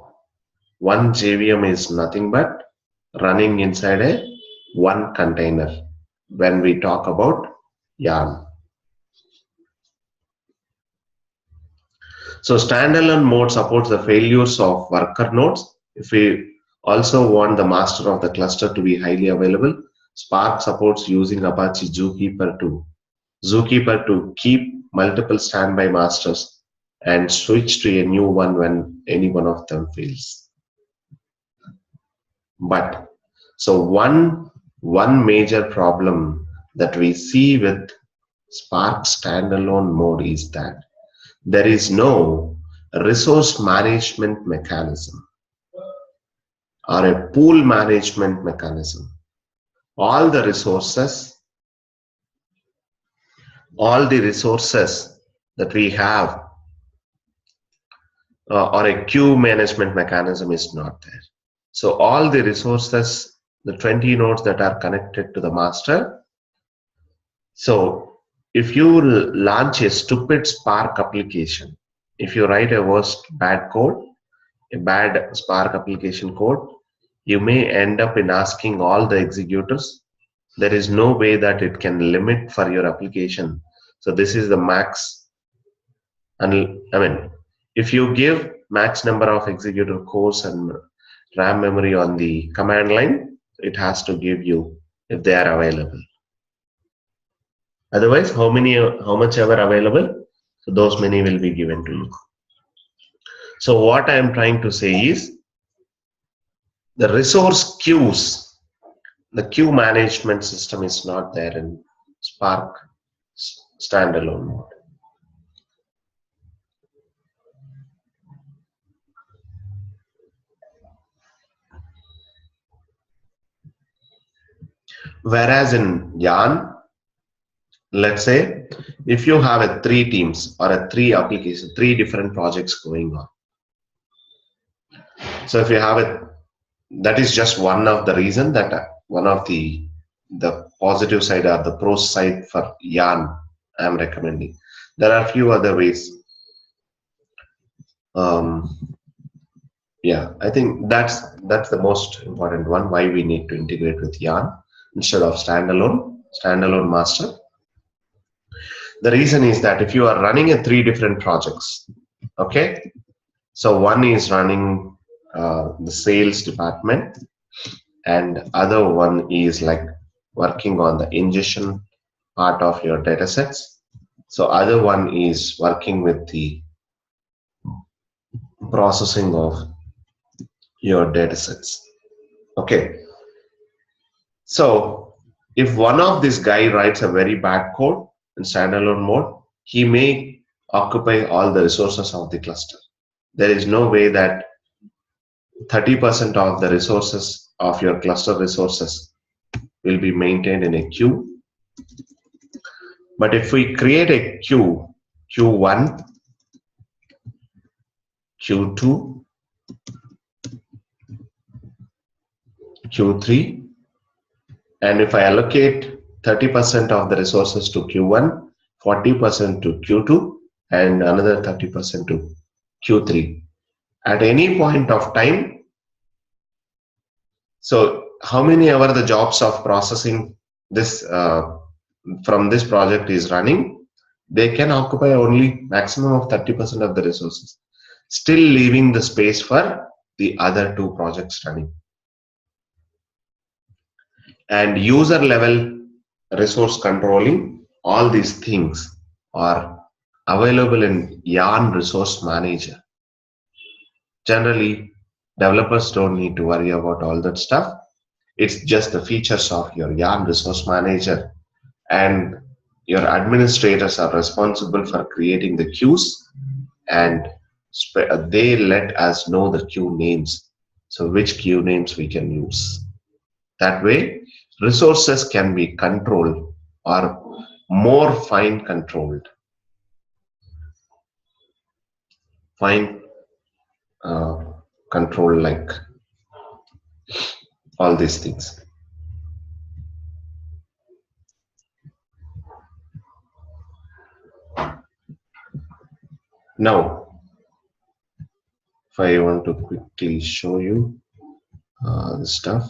One JVM is nothing but running inside a one container when we talk about YARN. So standalone mode supports the failures of worker nodes. If we also want the master of the cluster to be highly available, Spark supports using Apache Zookeeper to keep multiple standby masters and switch to a new one when any one of them fails. But so one major problem that we see with Spark standalone mode is that there is no resource management mechanism or a pool management mechanism. All the resources that we have or a queue management mechanism is not there. So all the resources, the 20 nodes that are connected to the master. So if you launch a stupid Spark application, if you write a bad Spark application code, you may end up in asking all the executors. There is no way that it can limit for your application. So this is the max. And I mean, if you give max number of executor cores and RAM memory on the command line, it has to give you if they are available. Otherwise, how much ever available, so those many will be given to you. So what I am trying to say is the resource queues, the queue management system is not there in Spark standalone mode. Whereas in Yarn, let's say if you have a 3 teams or a 3 applications, 3 different projects going on. So if you have it, that is just one of the reason that one of the positive side or the pro side for Yarn I am recommending. There are a few other ways. Yeah, I think that's the most important one. Why we need to integrate with Yarn instead of standalone master. The reason is that if you are running a 3 different projects, okay, so one is running the sales department, and other one is like working on the ingestion part of your data sets. So other one is working with the processing of your data sets. Okay. So if one of this guy writes a very bad code in standalone mode, he may occupy all the resources of the cluster. There is no way that 30% of the resources of your cluster resources will be maintained in a queue. But if we create a queue, Q1, Q2, Q3, and if I allocate 30% of the resources to Q1, 40% to Q2, and another 30% to Q3. At any point of time, so how many ever the jobs of processing this from this project is running, they can occupy only maximum of 30% of the resources, still leaving the space for the other 2 projects running. And user level resource controlling, all these things are available in Yarn Resource Manager. Generally, developers don't need to worry about all that stuff. It's just the features of your Yarn Resource Manager, and your administrators are responsible for creating the queues, and they let us know the queue names. So which queue names we can use. That way, resources can be controlled or more fine controlled. Fine control, like all these things. Now, if I want to quickly show you the stuff,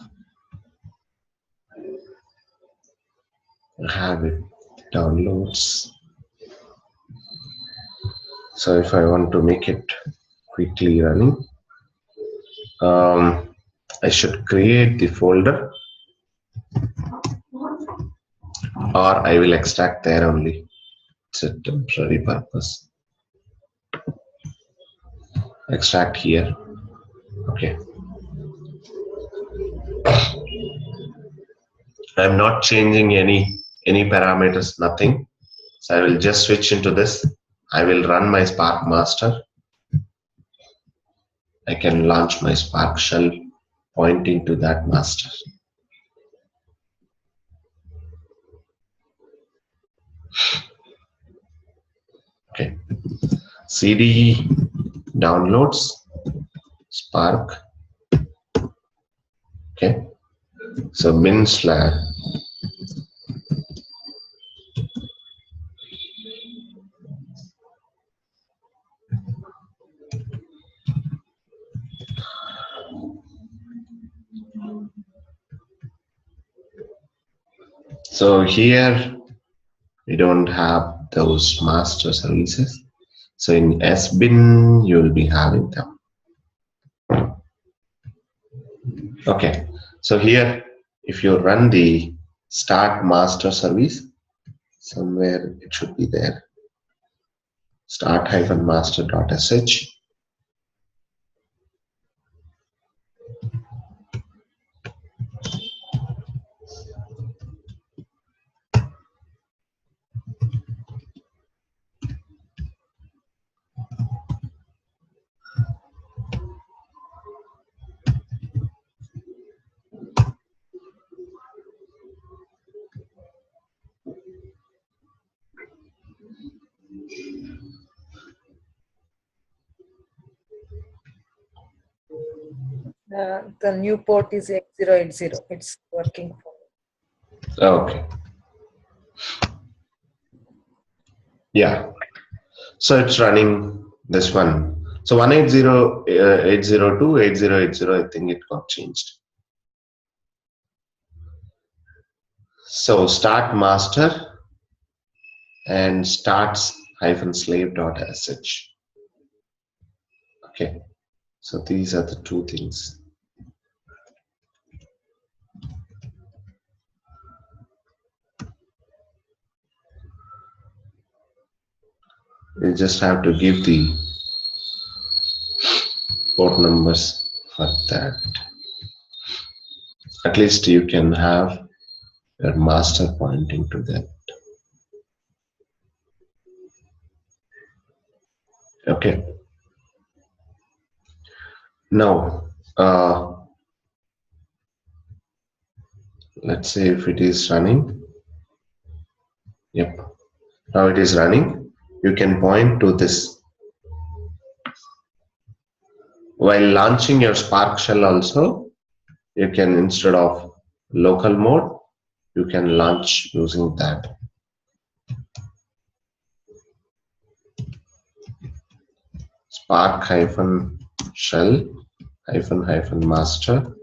I have it downloads. So if I want to make it quickly running, I should create the folder, or I will extract there only. It's a temporary purpose. Extract here. Okay. I'm not changing any parameters, nothing. So I will just switch into this. I will run my Spark master. I can launch my Spark shell pointing to that master. Okay. CD downloads Spark. Okay. So bin slash so here we don't have those master services. So in SBin you will be having them. Okay. So here if you run the start master service, somewhere it should be there. Start-master.sh. The new port is X080. It's working for me. Okay. Yeah. So it's running this one. So 180.802, 8080, I think it got changed. So start master and starts-slave.sh. Okay. So these are the two things. You just have to give the port numbers for that. At least you can have your master pointing to that. Okay. Now, let's say if it is running. Yep. Now it is running. You can point to this. While launching your Spark shell also, you can, instead of local mode, you can launch using that. Spark -shell -master.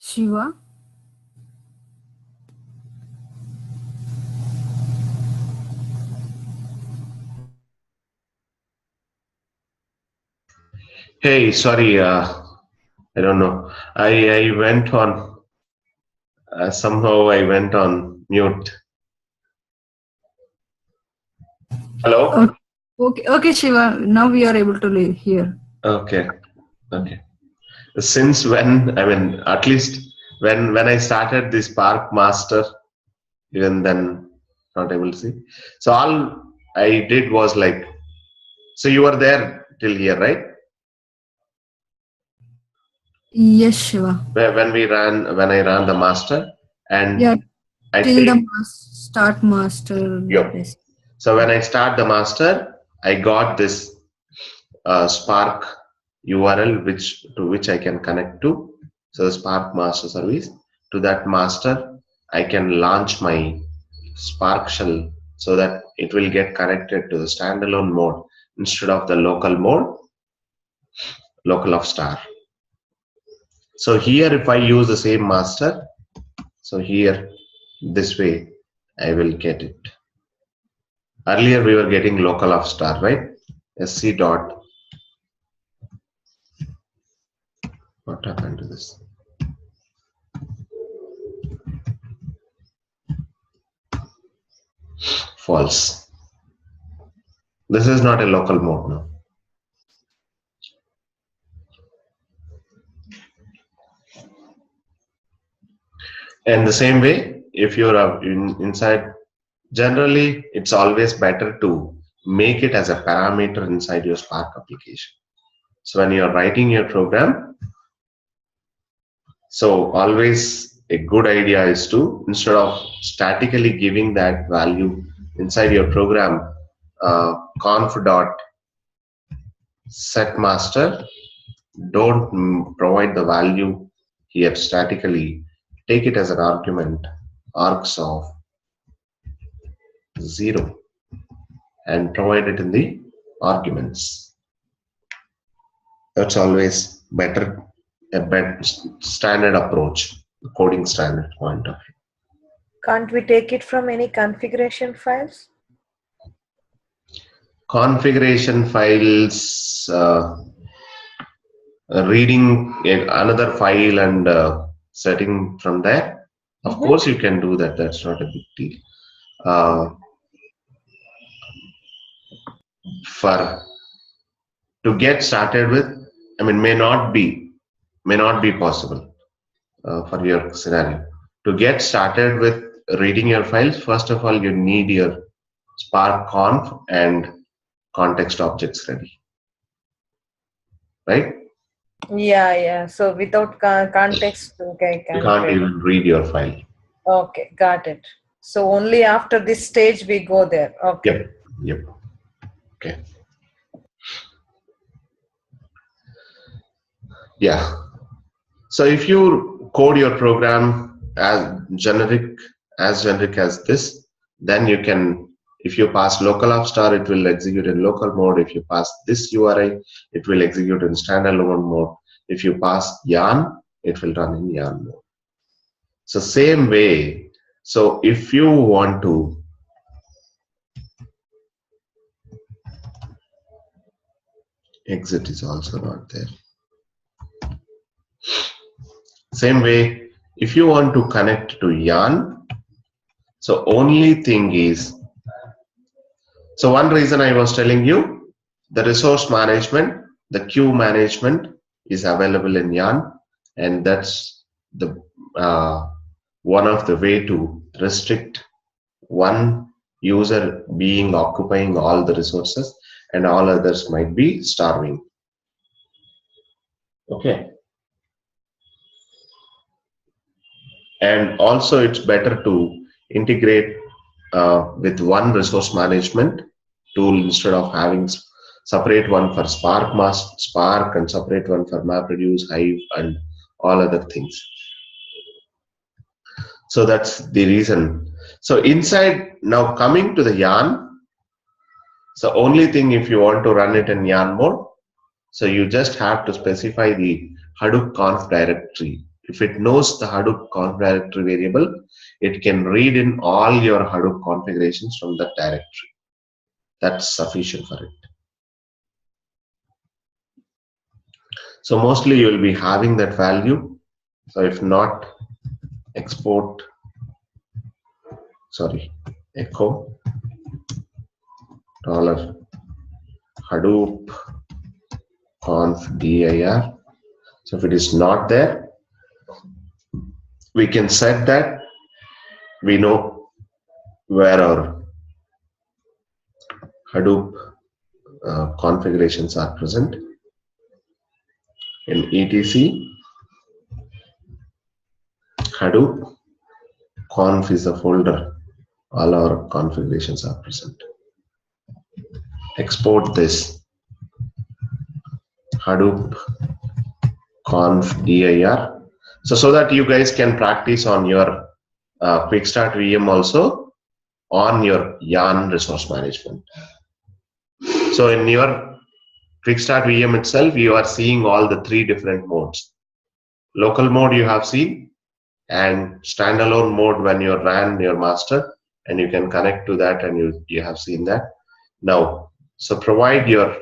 Shiva. Hey, sorry, I don't know. I went on, somehow I went on mute. Hello? Okay, Shiva. Now we are able to hear. Okay. Since when, I mean, at least when I started this Spark Master, even then, not able to see. So all I did was like, so you were there till here, right? Yes, Shiva. When I ran the master, and Yeah. I Till the take, start master. yep. Yes. So when I start the master, I got this Spark URL to which I can connect to. So the Spark master service. To that master, I can launch my Spark shell so that it will get connected to the standalone mode instead of the local mode, local of star. So here, if I use the same master, so here this way I will get it. Earlier we were getting local of star, right? Sc dot. What happened to this? False. This is not a local mode now. And the same way, if you're inside, generally it's always better to make it as a parameter inside your Spark application. So when you're writing your program, so always a good idea is to, instead of statically giving that value inside your program, conf dot set master, don't provide the value here statically. Take it as an argument, args of 0, and provide it in the arguments. That's always better, a better standard approach, coding standard point of view. Can't we take it from any configuration files? Configuration files, reading another file and setting from there. Of course, you can do that. That's not a big deal. For to get started with, I mean, may not be possible for your scenario. To get started with reading your files, first of all, you need your Spark conf and context objects ready, right? Yeah. So without context, okay, You can't even read your file. Okay, got it. So only after this stage we go there. Okay. Yep. Okay. Yeah. So if you code your program as generic as this, then you can, if you pass local of star, it will execute in local mode. If you pass this URI, it will execute in standalone mode. If you pass yarn, it will run in yarn mode. So same way, so if you want to exit is also not there. Same way, if you want to connect to yarn, so only thing is, so one reason I was telling you, the resource management, the queue management is available in yarn, and that's the one of the way to restrict one user being occupying all the resources and all others might be starving. Okay. And also it's better to integrate with one resource management tool instead of having separate one for Spark and separate one for MapReduce, Hive, and all other things. So that's the reason. So inside, now coming to the yarn, so only thing if you want to run it in yarn mode, so you just have to specify the Hadoop conf directory. If it knows the Hadoop conf directory variable, it can read in all your Hadoop configurations from that directory. That's sufficient for it. So mostly you will be having that value. So if not, export, sorry, echo $ Hadoop conf dir. So if it is not there, we can set that. We know where our Hadoop configurations are present in etc Hadoop Conf is the folder. All our configurations are present. Export this Hadoop conf dir. So that you guys can practice on your quick start VM also on your yarn resource management. So in your quick start VM itself, you are seeing all the 3 different modes. Local mode you have seen, and standalone mode when you ran your master, and you can connect to that, and you have seen that. Now, so provide your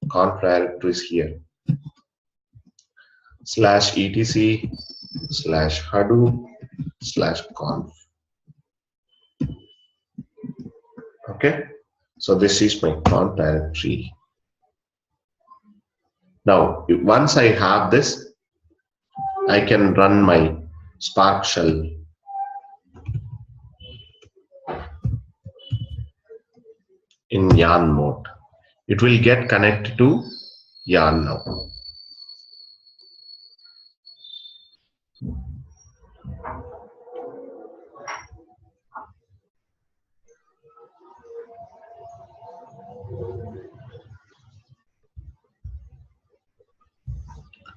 conf directories here. /etc/hadoop/conf. Okay, so this is my conf directory. Now, once I have this, I can run my Spark shell. In yarn mode. It will get connected to yarn now.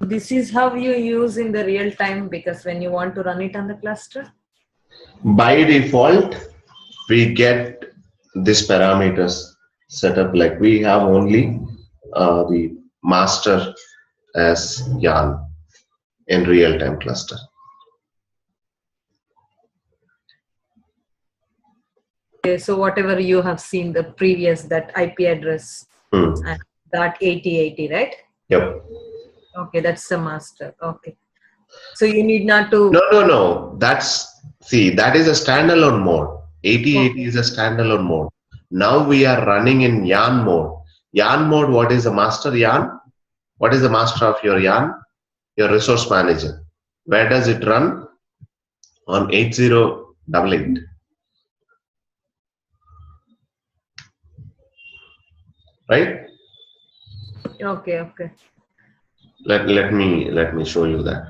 This is how you use in the real time, because when you want to run it on the cluster? By default, we get these parameters set up like we have only the master as yarn in real-time cluster. Okay, so whatever you have seen the previous, that IP address and that 8080, right? Yep. Okay, that's the master. Okay. So you need not to. No. That is a standalone mode. 8080 is a standalone mode. Now we are running in yarn mode. Yarn mode, what is the master yarn? What is the master of your yarn? Your resource manager. Where does it run? On 8088. Right? Okay. Let me show you that.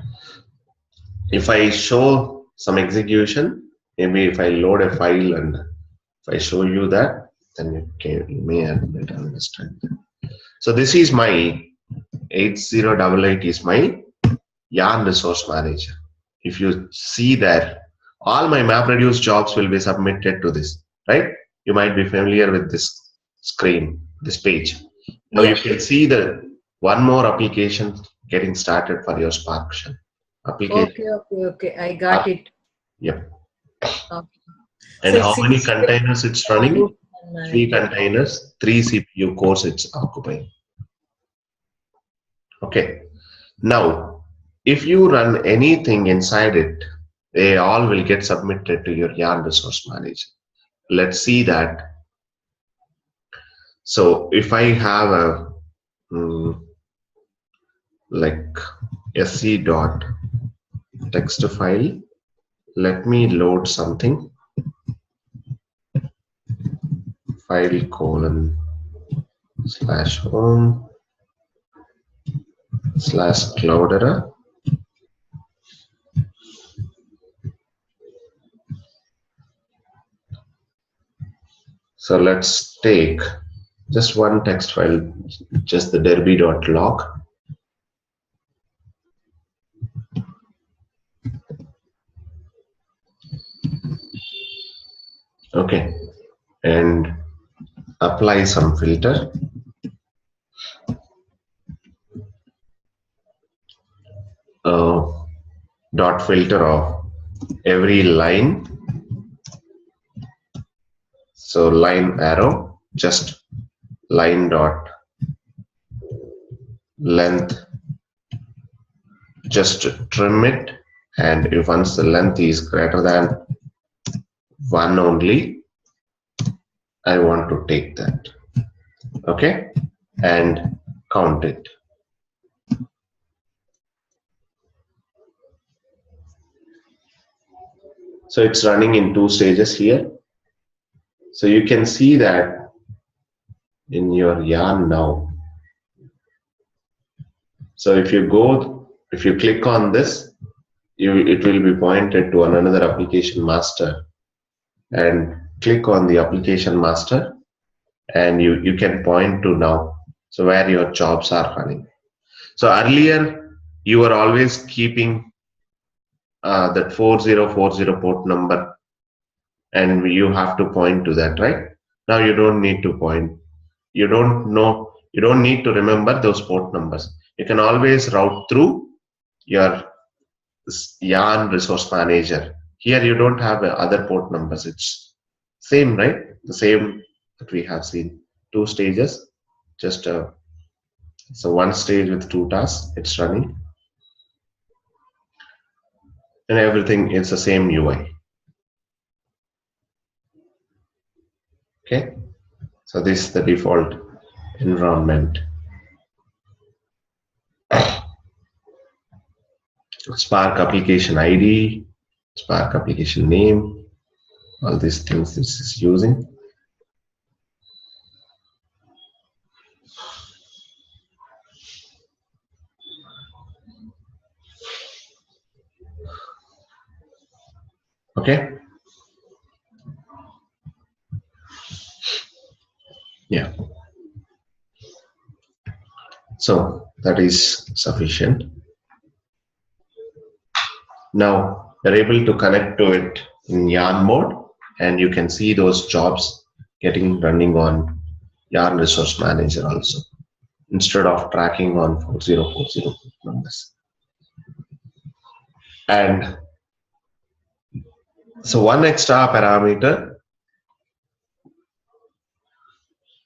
If I show some execution, maybe if I load a file and if I show you that, then you may have a better understanding. So this is my 8088 is my yarn resource manager. If you see there, all my MapReduce jobs will be submitted to this, right? You might be familiar with this screen, this page. Now you can see the one more application getting started for your Spark shell application. Okay. I got it. Yep. Okay. And So how many containers it's running? 3 management. containers, 3 CPU cores it's occupying. Okay. Now, if you run anything inside it, they all will get submitted to your yarn resource manager. Let's see that. So if I have a like sc dot text file, let me load something. File :home /cloudera. So let's take just one text file, just the derby.log. Okay, and apply some filter. Dot filter of every line. So line arrow, just line dot length, just trim it, and if once the length is greater than 1 only, I want to take that. Okay, and count it. So it's running in 2 stages here. So you can see that in your yarn now. So if you click on this, it will be pointed to another application master, and click on the application master, and you can point to now, so where your jobs are running. So earlier you were always keeping that 4040 port number, and you have to point to that, right? Now you don't need to point. You don't need to remember those port numbers. You can always route through your yarn resource manager. Here you don't have other port numbers. It's same, right? The same that we have seen. Two stages, just so one stage with two tasks. It's running, and everything is the same UI. Okay, so this is the default environment. Spark application ID, Spark application name, all these things this is using. Okay. Yeah. So that is sufficient. Now you're able to connect to it in yarn mode, and you can see those jobs getting running on yarn resource manager also, instead of tracking on 4040 numbers. And so one extra parameter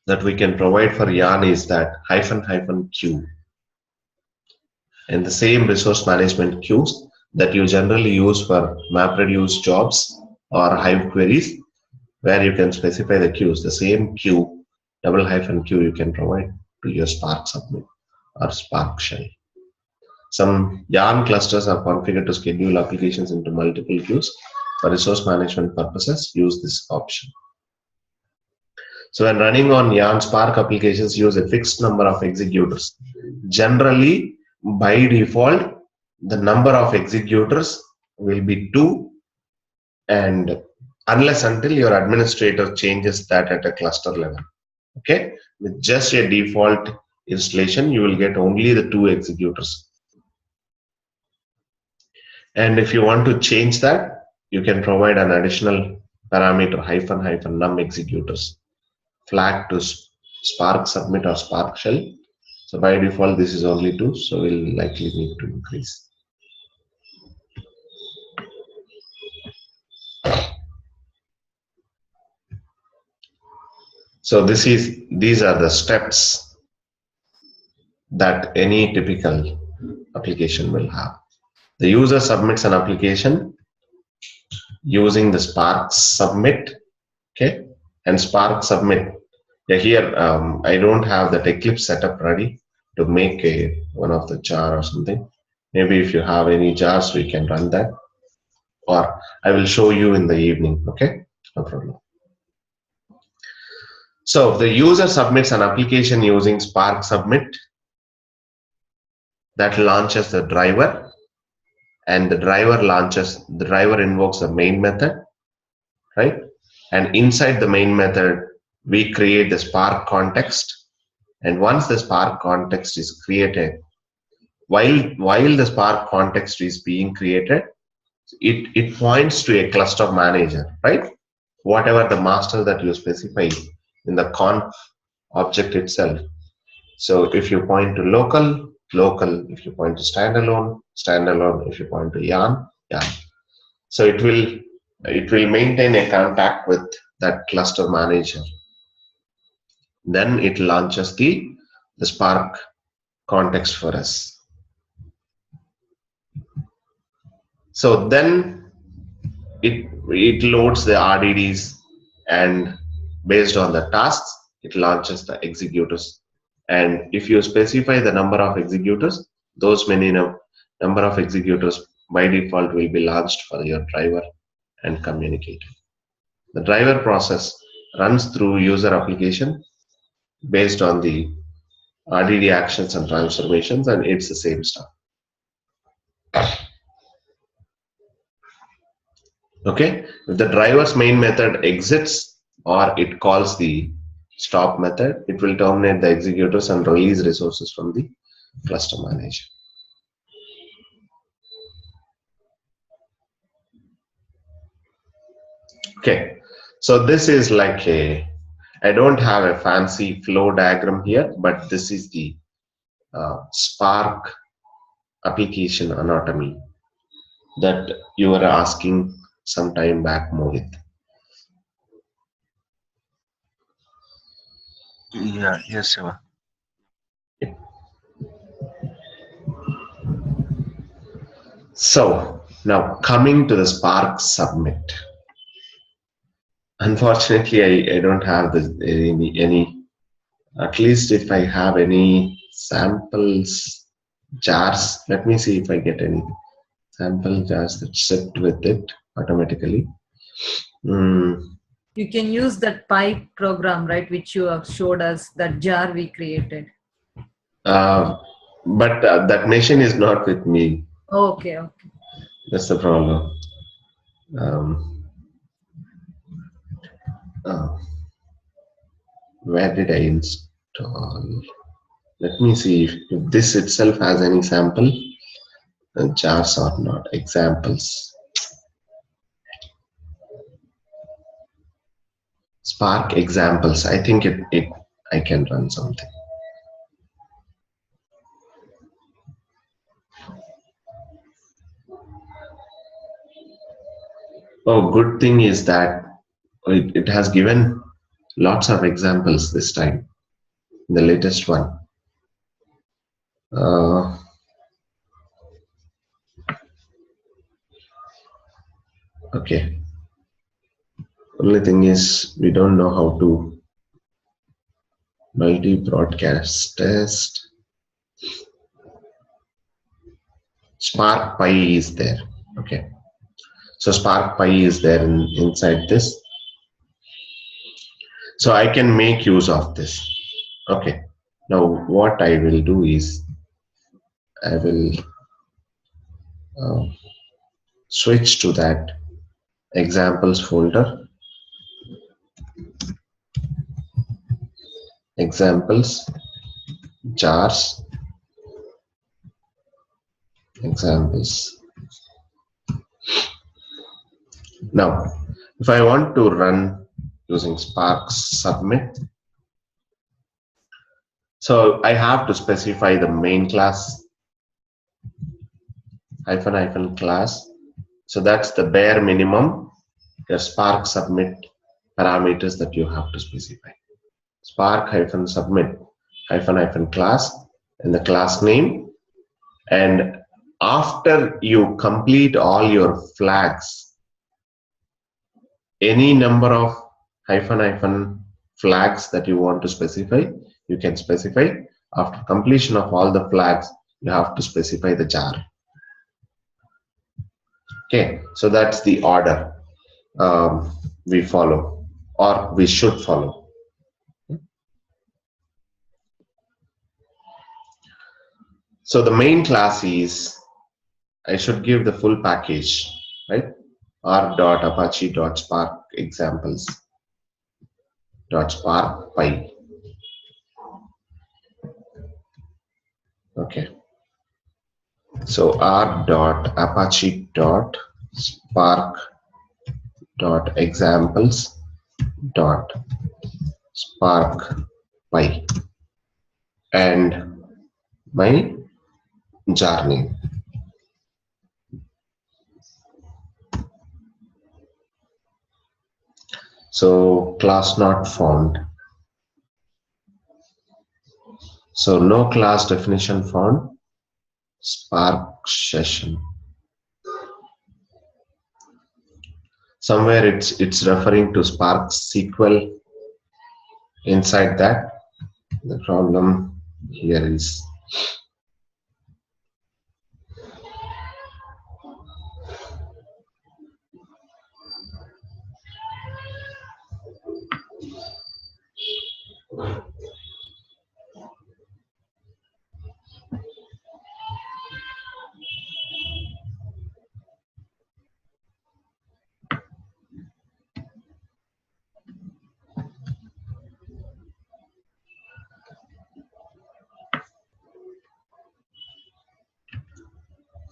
that we can provide for yarn is that --queue, and the same resource management queues that you generally use for MapReduce jobs or Hive queries, where you can specify the queues, the same queue, --queue, you can provide to your Spark submit or Spark shell. Some yarn clusters are configured to schedule applications into multiple queues. For resource management purposes, use this option. So when running on yarn, Spark applications use a fixed number of executors. Generally, by default, the number of executors will be 2, and unless until your administrator changes that at a cluster level. Okay, with just a default installation, you will get only the 2 executors. And if you want to change that, you can provide an additional parameter --num executors flag to Spark submit or Spark shell. So by default, this is only 2, so we'll likely need to increase. So these are the steps that any typical application will have. The user submits an application using the Spark submit, okay, and Spark submit. Yeah, here I don't have that Eclipse setup ready to make one of the jar or something. Maybe if you have any jars, we can run that, or I will show you in the evening. Okay, no problem. So if the user submits an application using Spark submit, that launches the driver, and the driver invokes the main method, right? And inside the main method, we create the Spark context. And once the Spark context is created, while the Spark context is being created, it points to a cluster manager, right? Whatever the master that you specify in the conf object itself. So if you point to local, if you point to standalone, if you point to yarn. So it will maintain a contact with that cluster manager. Then it launches the Spark context for us. So then it loads the RDDs, and based on the tasks, it launches the executors. And if you specify the number of executors, those many number of executors by default will be launched for your driver and communicated. The driver process runs through user application based on the RDD actions and transformations, and it's the same stuff. Okay, if the driver's main method exits or it calls the stop method, it will terminate the executors and release resources from the cluster manager. Okay, so this is like I don't have a fancy flow diagram here, but this is the Spark application anatomy that you were asking some time back, Mohit. Yeah, yes, Shiva. So now coming to the Spark submit. Unfortunately, I don't have any, at least if I have any samples jars, let me see if I get any sample jars that shipped with it automatically. You can use that pipe program, right, which you have showed us, that jar we created. But that machine is not with me. Okay, okay. That's the problem. Where did I install? Let me see if this itself has any sample jars or not. Examples. Spark examples. I think I can run something. Oh, good thing is that it has given lots of examples this time, the latest one. Okay. Only thing is we don't know how to multi-broadcast test. Spark Pi is there. Okay. So Spark Pi is there inside this. So I can make use of this. Okay. Now what I will do is I will switch to that examples folder. Examples, jars, examples. Now, if I want to run using Spark submit, so I have to specify the main class hyphen class. So that's the bare minimum, the Spark submit parameters that you have to specify. Spark hyphen submit hyphen class and the class name. And after you complete all your flags, any number of hyphen flags that you want to specify, you can specify. After completion of all the flags, you have to specify the jar. Okay, so that's the order we follow, or we should follow. So the main class is, I should give the full package, right? r.apache.spark examples .spark pi. Okay. So r.apache.spark.examples.spark pi and my jar name. So class not found. So no class definition found. Spark session. Somewhere it's referring to Spark SQL inside that. The problem here is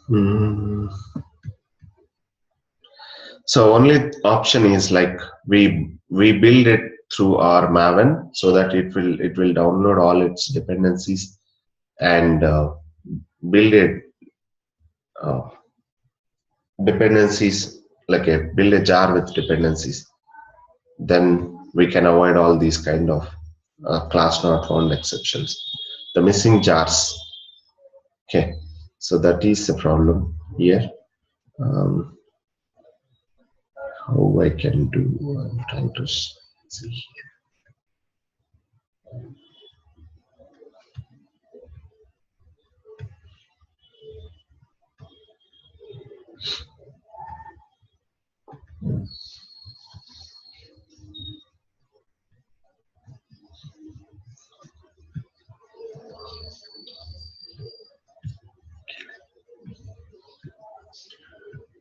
Mm. So only option is like we build it through our Maven so that it will download all its dependencies and build it uh, dependencies like a build a jar with dependencies. Then we can avoid all these kind of class not found exceptions. The missing jars. Okay, so that is the problem here. Um, how I can do? I'm trying to see.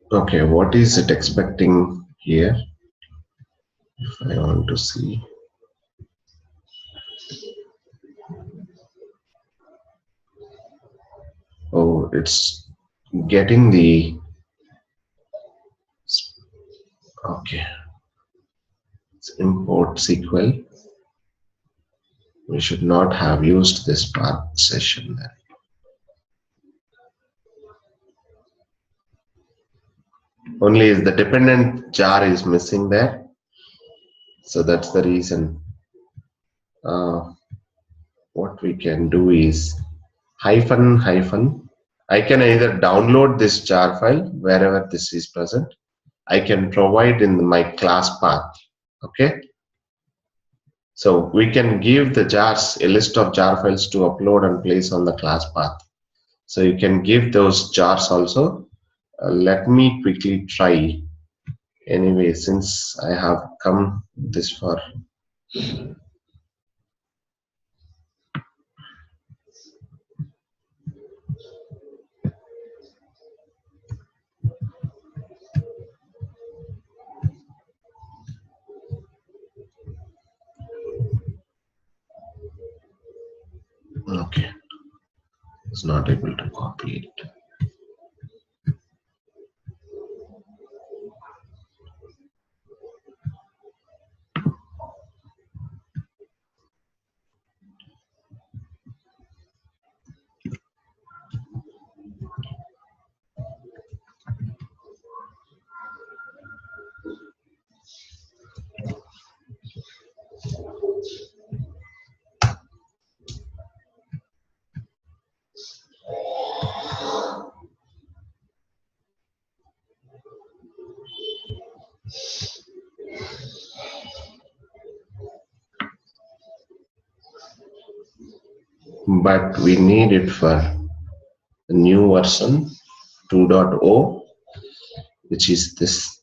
Okay, what is it expecting here? If I want to see. Oh, it's getting the. Okay, it's import SQL. We should not have used this path session then. Only is the dependent jar is missing there. So that's the reason. What we can do is hyphen hyphen. I can either download this jar file wherever this is present. I can provide in my class path. Okay. So we can give the jars a list of jar files to upload and place on the class path. So you can give those jars also. Let me quickly try. Anyway, since I have come this far. Okay, it's not able to copy it. But we need it for the new version 2.0, which is this.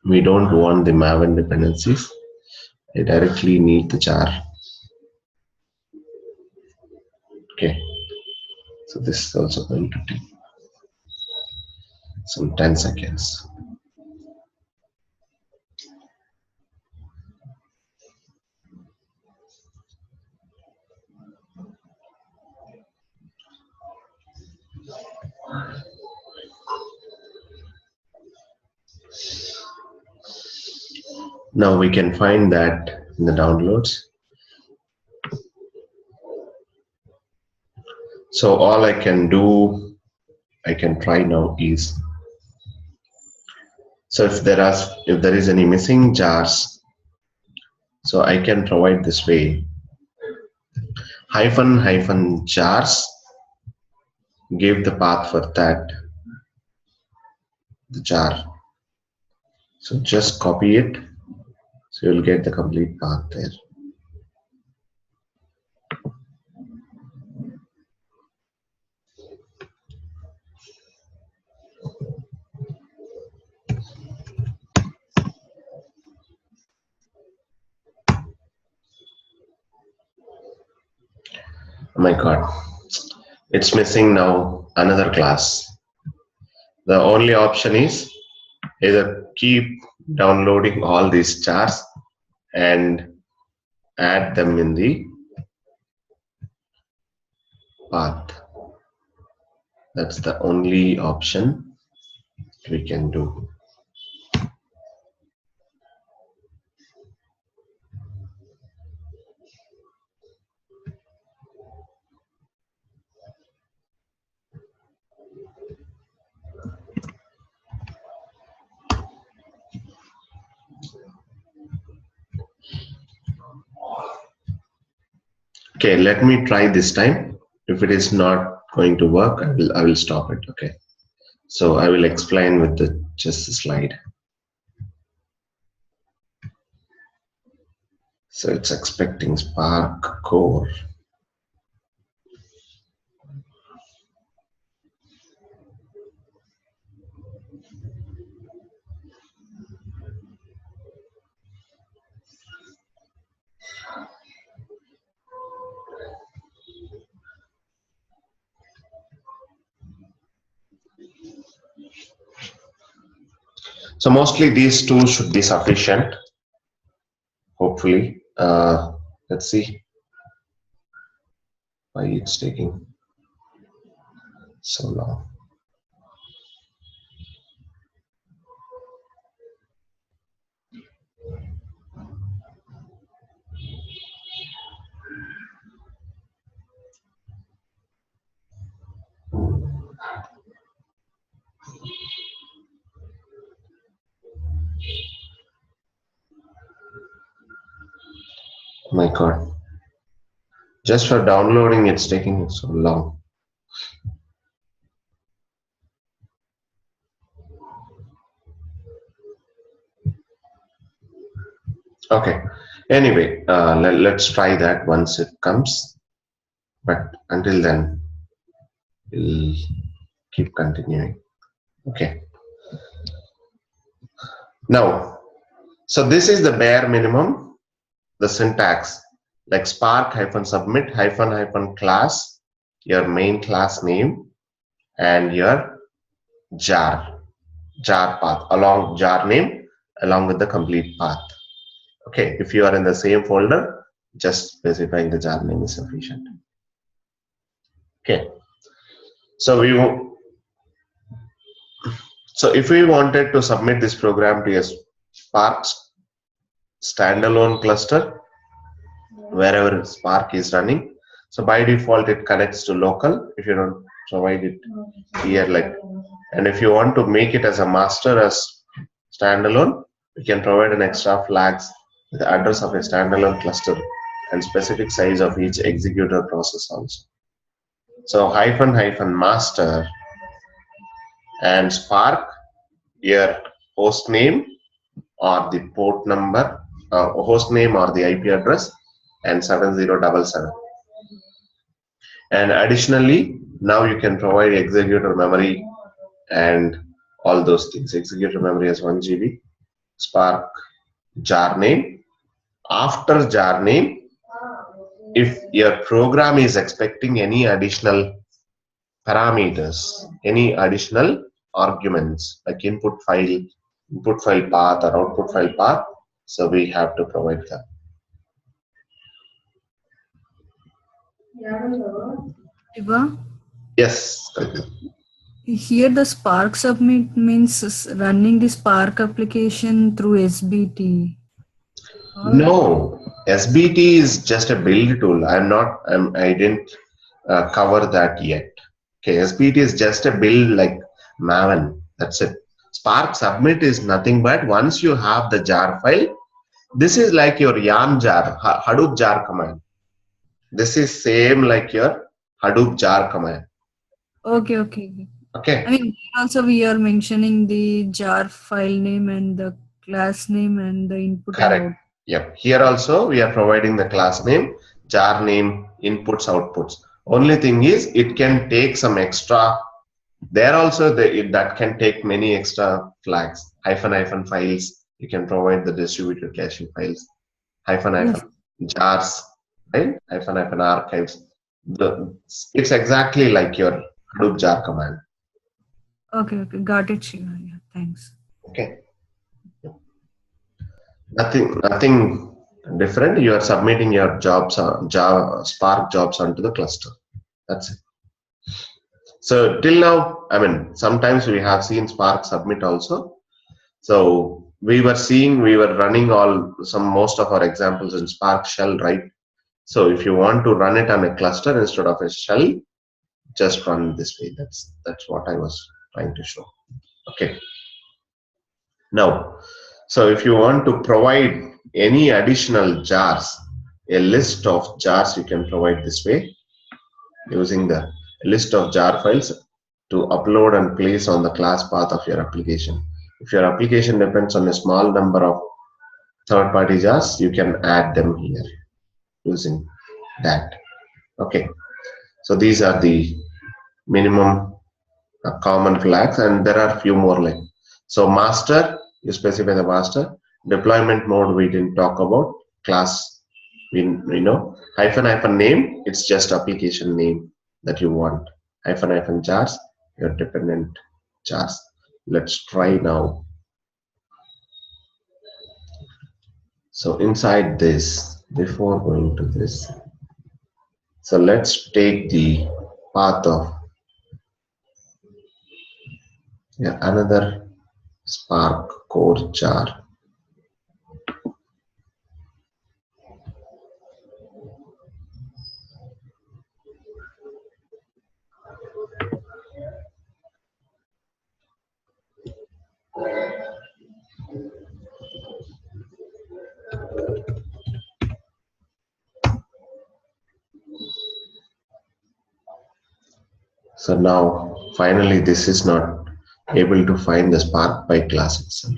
We don't want the Maven dependencies. I directly need the jar. Okay, so this is also going to take some 10 seconds. Now we can find that in the downloads. So all I can do, I can try now is, so if there is any missing jars, so I can provide this way, hyphen hyphen jars, give the path for that, the jar. So just copy it, so you'll get the complete path there. Oh my god, it's missing now another class. The only option is either keep downloading all these jars and add them in the path. That's the only option we can do. Okay, let me try this time. If it is not going to work, I will stop it. Okay. So I will explain with the just a slide. So it's expecting Spark core. So mostly these two should be sufficient, hopefully. Let's see why it's taking so long. My God. Just for downloading, it's taking so long. Okay. Anyway, let's try that once it comes. But until then, we'll keep continuing. Okay. Now, so this is the bare minimum, the syntax, like spark -submit -- class, your main class name, and your jar path along jar name along with the complete path. Okay, if you are in the same folder, just specifying the jar name is sufficient. Okay, so if we wanted to submit this program to a Spark standalone cluster, wherever Spark is running, so by default it connects to local. If you don't provide it here, like, and if you want to make it as a master as standalone, we can provide an extra flags with the address of a standalone cluster and specific size of each executor process also. So --master and Spark, your host name or the port number, host name or the IP address, and 7077. And additionally, now you can provide executor memory and all those things. Executor memory as 1 GB, Spark jar name. After jar name, if your program is expecting any additional parameters, any additional arguments like input file path or output file path, so we have to provide that. Shiva? Yes. Here the Spark submit means running the Spark application through SBT. No, SBT is just a build tool. I didn't cover that yet. Okay, SBT is just a build like Maven. That's it. Spark submit is nothing but once you have the jar file, this is like your yarn jar, Hadoop jar command. This is same like your Hadoop jar command. Okay. Okay. I mean, also we are mentioning the jar file name and the class name and the input. Correct. Yep. Here also we are providing the class name, jar name, inputs, outputs. Only thing is it can take some extra. There also that can take many extra flags. -- files. You can provide the distributed caching files. -- jars, right? -- archives. It's exactly like your Hadoop jar command. Okay. Got it, Shiva. Yeah, thanks. Okay. Nothing different. You are submitting your jobs, Spark jobs onto the cluster. That's it. So till now, I mean, sometimes we have seen Spark submit also. So we were running most of our examples in Spark shell, right? So if you want to run it on a cluster instead of a shell, just run this way. That's what I was trying to show. Okay. Now, so if you want to provide any additional jars, a list of jars you can provide this way, using the list of jar files to upload and place on the class path of your application. If your application depends on a small number of third-party jars, you can add them here using that. Okay, so these are the minimum common flags, and there are few more like, so master, you specify the master. Deployment mode we didn't talk about. Class, we know. Hyphen name, it's just application name that you want. Hyphen jars, your dependent jars. Let's try now. So inside this, before going to this, so let's take the path of another Spark core jar. So now finally this is not able to find the Spark by class itself.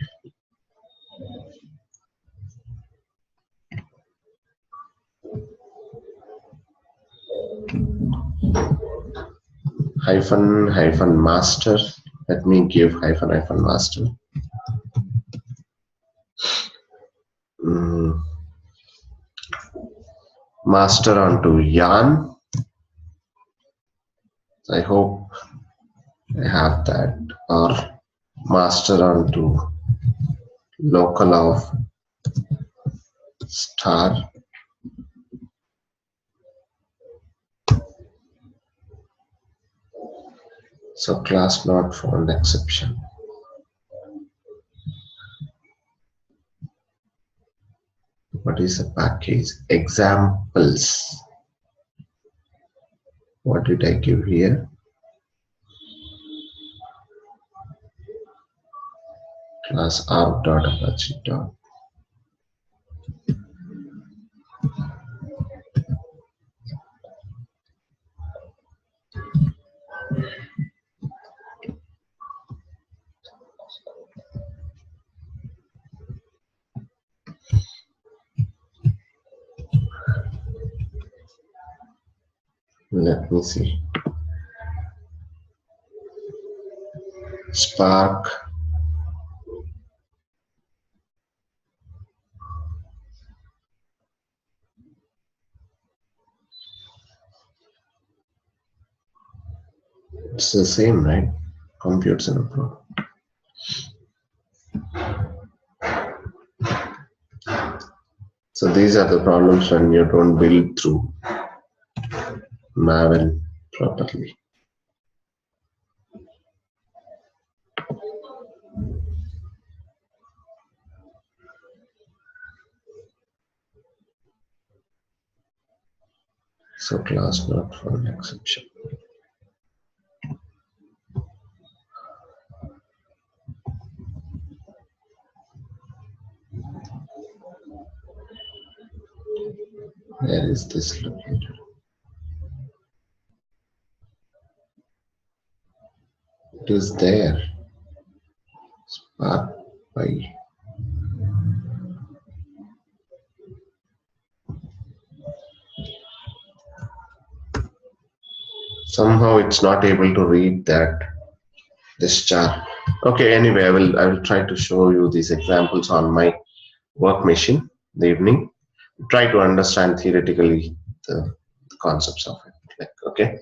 Hyphen master. Let me give hyphen master. Master onto yarn. I hope I have that. Or master onto local of star. So class not found exception. What is the package? Examples. What did I give here? Class r.apache. Let me see. Spark. It's the same, right? Computes in a pro. So these are the problems when you don't build through Maven properly. So class not found exception. Where is this located? It is there. Spark by. Somehow it's not able to read that this chart. Okay, anyway, I will try to show you these examples on my work machine in the evening. Try to understand theoretically the concepts of it. Like, okay.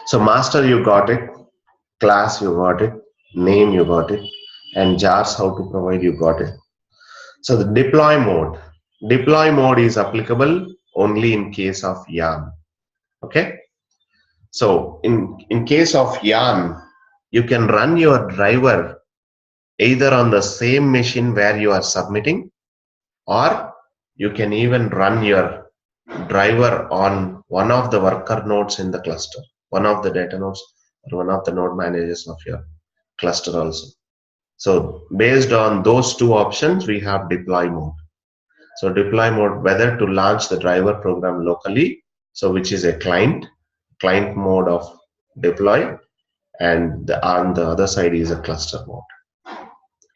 So master, you got it. Class, you got it. Name, you got it. And jars, how to provide, you got it. So the deploy mode. Deploy mode is applicable only in case of yarn. Okay. So in case of yarn, you can run your driver either on the same machine where you are submitting, or you can even run your driver on one of the worker nodes in the cluster, one of the data nodes or one of the node managers of your cluster also. So based on those two options, we have deploy mode. So deploy mode, whether to launch the driver program locally, so which is a client mode of deploy, and on the other side is a cluster mode.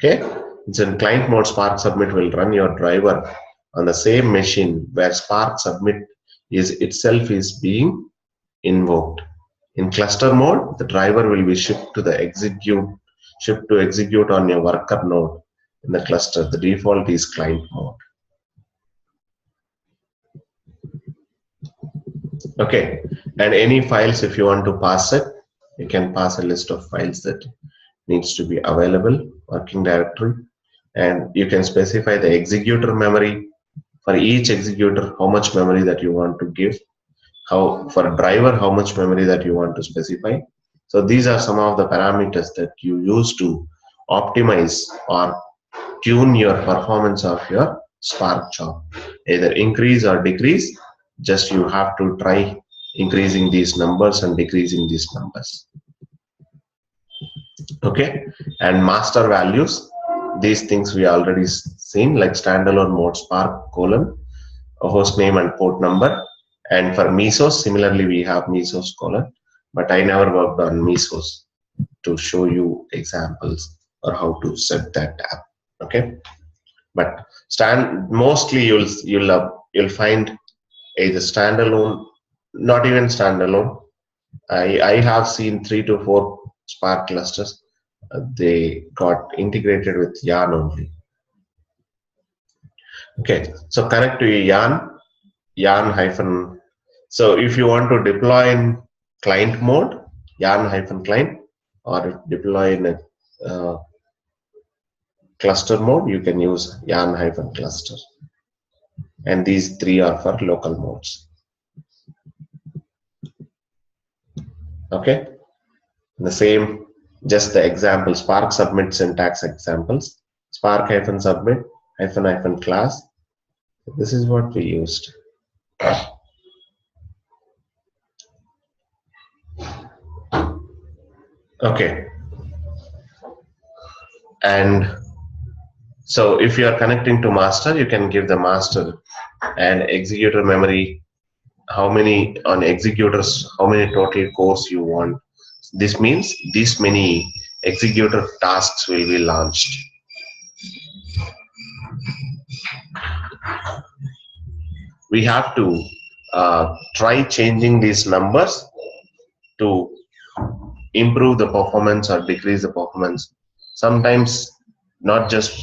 Okay, it's in client mode. Spark Submit will run your driver on the same machine where Spark Submit is itself is being invoked. In cluster mode, the driver will be shipped to execute on your worker node in the cluster. The default is client mode. Okay, and any files, if you want to pass it, you can pass a list of files that needs to be available, working directory, and you can specify the executor memory for each executor, how much memory that you want to give, how for a driver, how much memory that you want to specify. So these are some of the parameters that you use to optimize or tune your performance of your Spark job, either increase or decrease. Just you have to try increasing these numbers and decreasing these numbers. Okay, and master values, these things we already seen, like standalone mode Spark colon, a host name and port number. And for mesos, similarly we have mesos colon, but I never worked on mesos to show you examples or how to set that up. Okay, but mostly you'll find either standalone, not even standalone. I have seen 3 to 4 Spark clusters. They got integrated with yarn only. Okay, so connect to yarn hyphen. So if you want to deploy in client mode, yarn hyphen client, or deploy in a cluster mode, you can use yarn hyphen cluster. And these three are for local modes. Okay, the same, just the example, Spark submit syntax examples, Spark hyphen submit hyphen class. This is what we used. Okay, and so if you are connecting to master, you can give the master and executor memory, how many on executors, how many total cores you want. This means this many executor tasks will be launched. We have to try changing these numbers to improve the performance or decrease the performance. Sometimes not just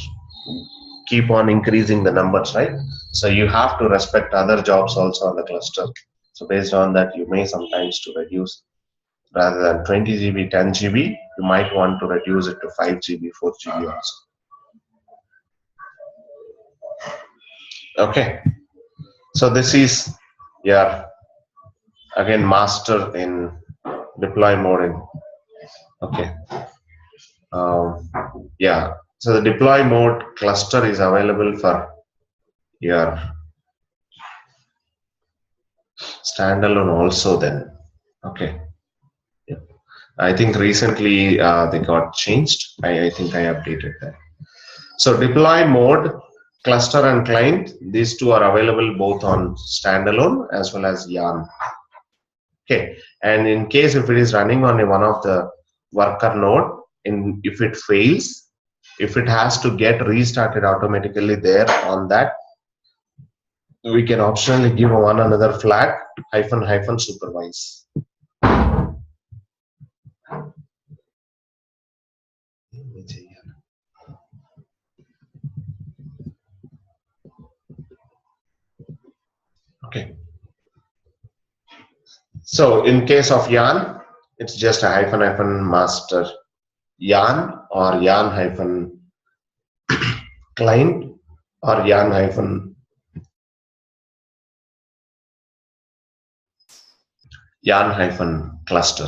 keep on increasing the numbers, right? So you have to respect other jobs also on the cluster. So based on that, you may sometimes to reduce, rather than 20 GB, 10 GB, you might want to reduce it to 5 GB, 4 GB also. Okay, so this is your again master in deploy mode. Okay, yeah. So the deploy mode cluster is available for your standalone also then. Okay, yeah. I think recently they got changed. I think I updated that. So deploy mode, cluster and client, these two are available both on standalone as well as yarn. Okay, and in case if it is running on one of the worker node, if it fails, if it has to get restarted automatically there on that, we can optionally give one another flag hyphen supervise. Okay. So in case of yarn, it's just a hyphen master yarn or yarn hyphen client or yarn hyphen yarn-cluster,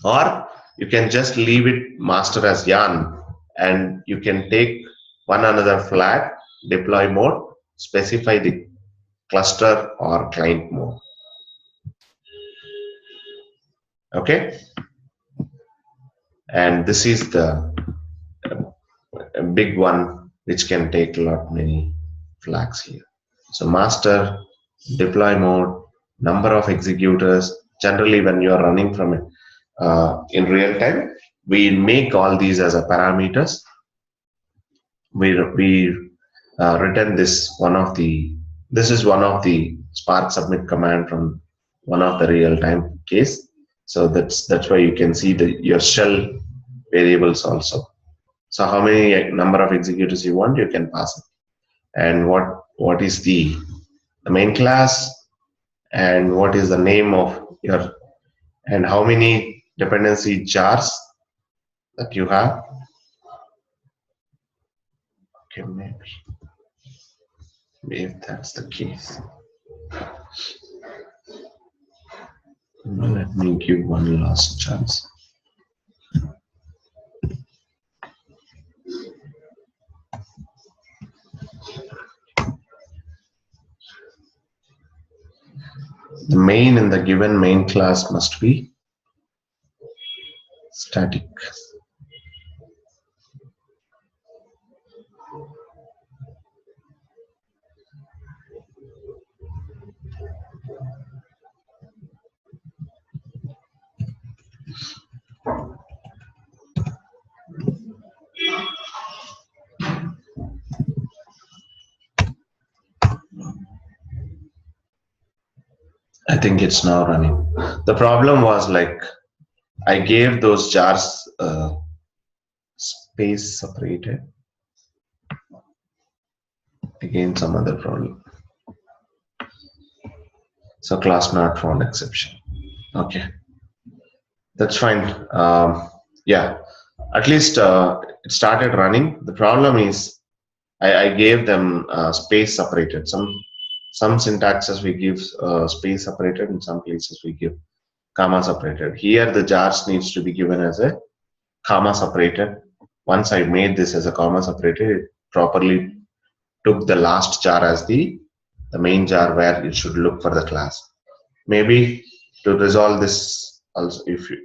or you can just leave it master as yarn, and you can take one another flag, deploy mode, specify the cluster or client mode. Okay, and this is the big one which can take a lot many flags here. So master, deploy mode, number of executors. Generally, when you are running from it in real time, we make all these as a parameters. We return this one of the. This is one of the Spark submit command from one of the real time case. So that's why you can see your shell variables also. So how many number of executors you want, you can pass it. And what is the main class, and what is the name of your, and how many dependency jars that you have. Okay, maybe if that's the case, let me give one last chance. The main in the given main class must be static. I think it's now running. The problem was like I gave those jars space separated. Again, some other problem. So class not found exception. Okay, that's fine. Yeah, at least it started running. The problem is I gave them space separated. Some syntaxes we give space separated, in some places we give comma separated. Here the jars needs to be given as a comma separated. Once I made this as a comma separated, it properly took the last jar as the main jar where it should look for the class. Maybe to resolve this also, if you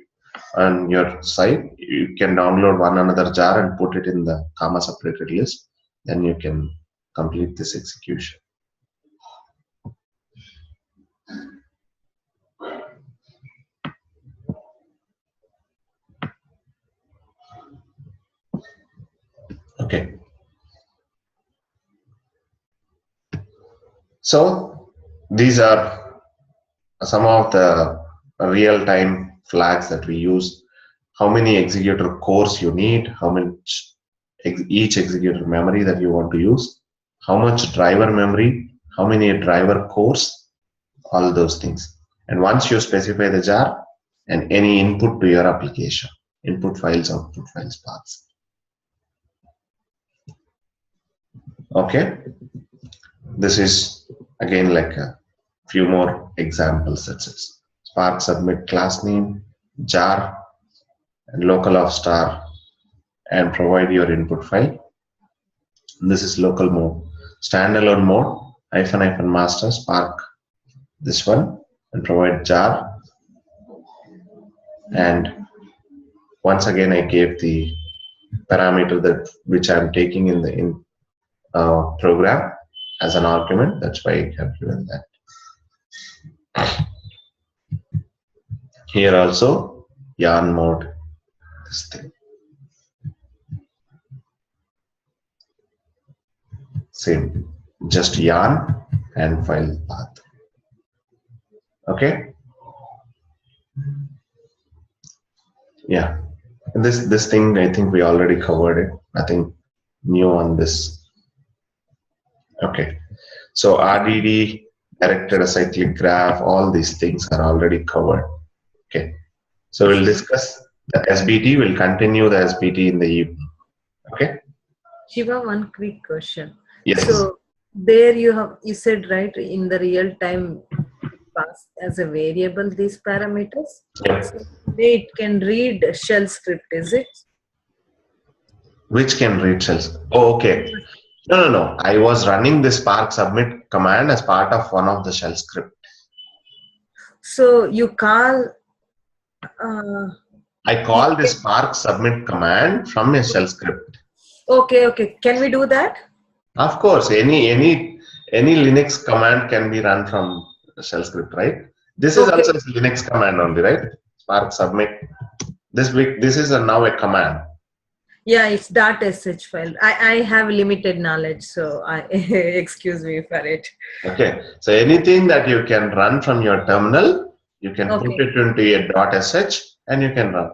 on your site, you can download one another jar and put it in the comma separated list. Then you can complete this execution. Okay. So these are some of the real-time flags that we use. How many executor cores you need, how much each executor memory that you want to use, how much driver memory, how many driver cores, all those things. And once you specify the jar and any input to your application, input files, output files, paths. Okay, this is again like a few more examples. That's it. Spark submit class name, jar, and localoff star, and provide your input file. This is local mode. Standalone mode, -- master, Spark, this one, and provide jar. And once again, I gave the parameter that which I'm taking in the program as an argument. That's why I have given that. Here also, yarn mode, this thing. Same, just yarn and file path. Okay. Yeah, this thing I think we already covered it. Nothing new on this. Okay, so RDD, directed acyclic graph, all these things are already covered. Okay, so we'll discuss the SBT. We'll continue the SBT in the evening. Okay. Shiva, one quick question. Yes. So there you said right in the real time pass as a variable these parameters. Yep. So it can read shell script, is it? Which can read shells. Oh, okay. No. I was running this Spark submit command as part of one of the shell script. So you call. Uh, I call this Spark submit command from a shell script. okay. Can we do that? Of course, any Linux command can be run from a shell script, right? This is Okay. also a Linux command only, right? Spark submit. This is now a command. Yeah, it's .sh file. I have limited knowledge, so I excuse me for it. Okay, so anything that you can run from your terminal, you can put Okay. it into a .sh and you can run.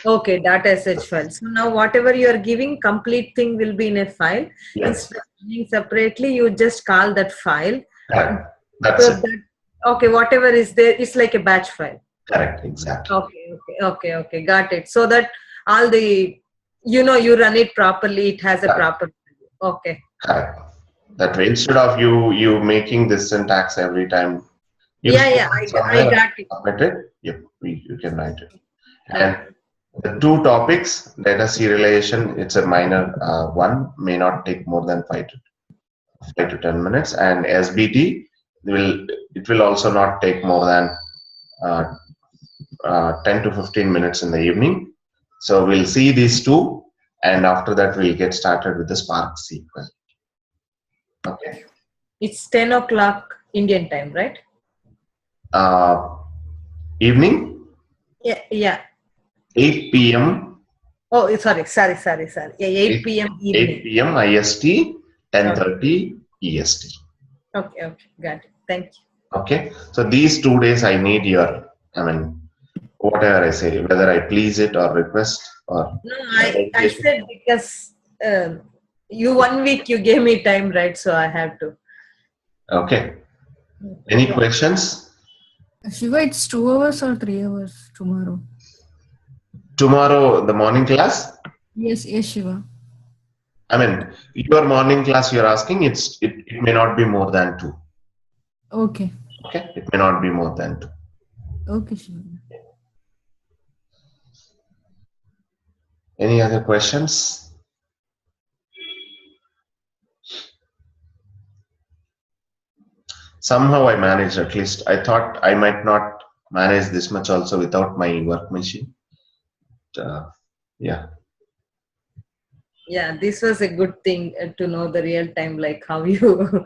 Okay, .sh file. So now whatever you are giving, complete thing will be in a file. Yes. Instead of running separately, you just call that file. Correct. That's So it. okay, whatever is there, it's like a batch file. Correct. Exactly. Okay. Got it. So that all the, you run it properly, it has a Correct. proper value. Okay. Correct. That way, instead of you making this syntax every time, you I got it. submit it. Yep, you can write it. And the two topics, data serialization, it's a minor one, may not take more than 5 to 10 minutes, and SBT it will also not take more than 10 to 15 minutes in the evening. So we'll see these two, and after that we'll get started with the Spark SQL. Okay. It's 10 o'clock Indian time, right? Evening, Yeah. 8 p.m. Oh, sorry. Yeah, 8 p.m. evening. 8 p.m. IST, 10:30 EST. Okay. Got it. Thank you. Okay. So these 2 days I need your, whatever I say, whether I please it or request or. No, I said because you 1 week you gave me time, right? So I have to. Okay. Any questions? Shiva, it's 2 hours or 3 hours tomorrow? Tomorrow, the morning class? Yes, Shiva. Your morning class you're asking, it may not be more than 2. Okay. Okay. It may not be more than 2. Okay, Shiva. Any other questions? Somehow I managed, at least. I thought I might not manage this much also without my work machine. Yeah. Yeah, this was a good thing to know the real time, like how you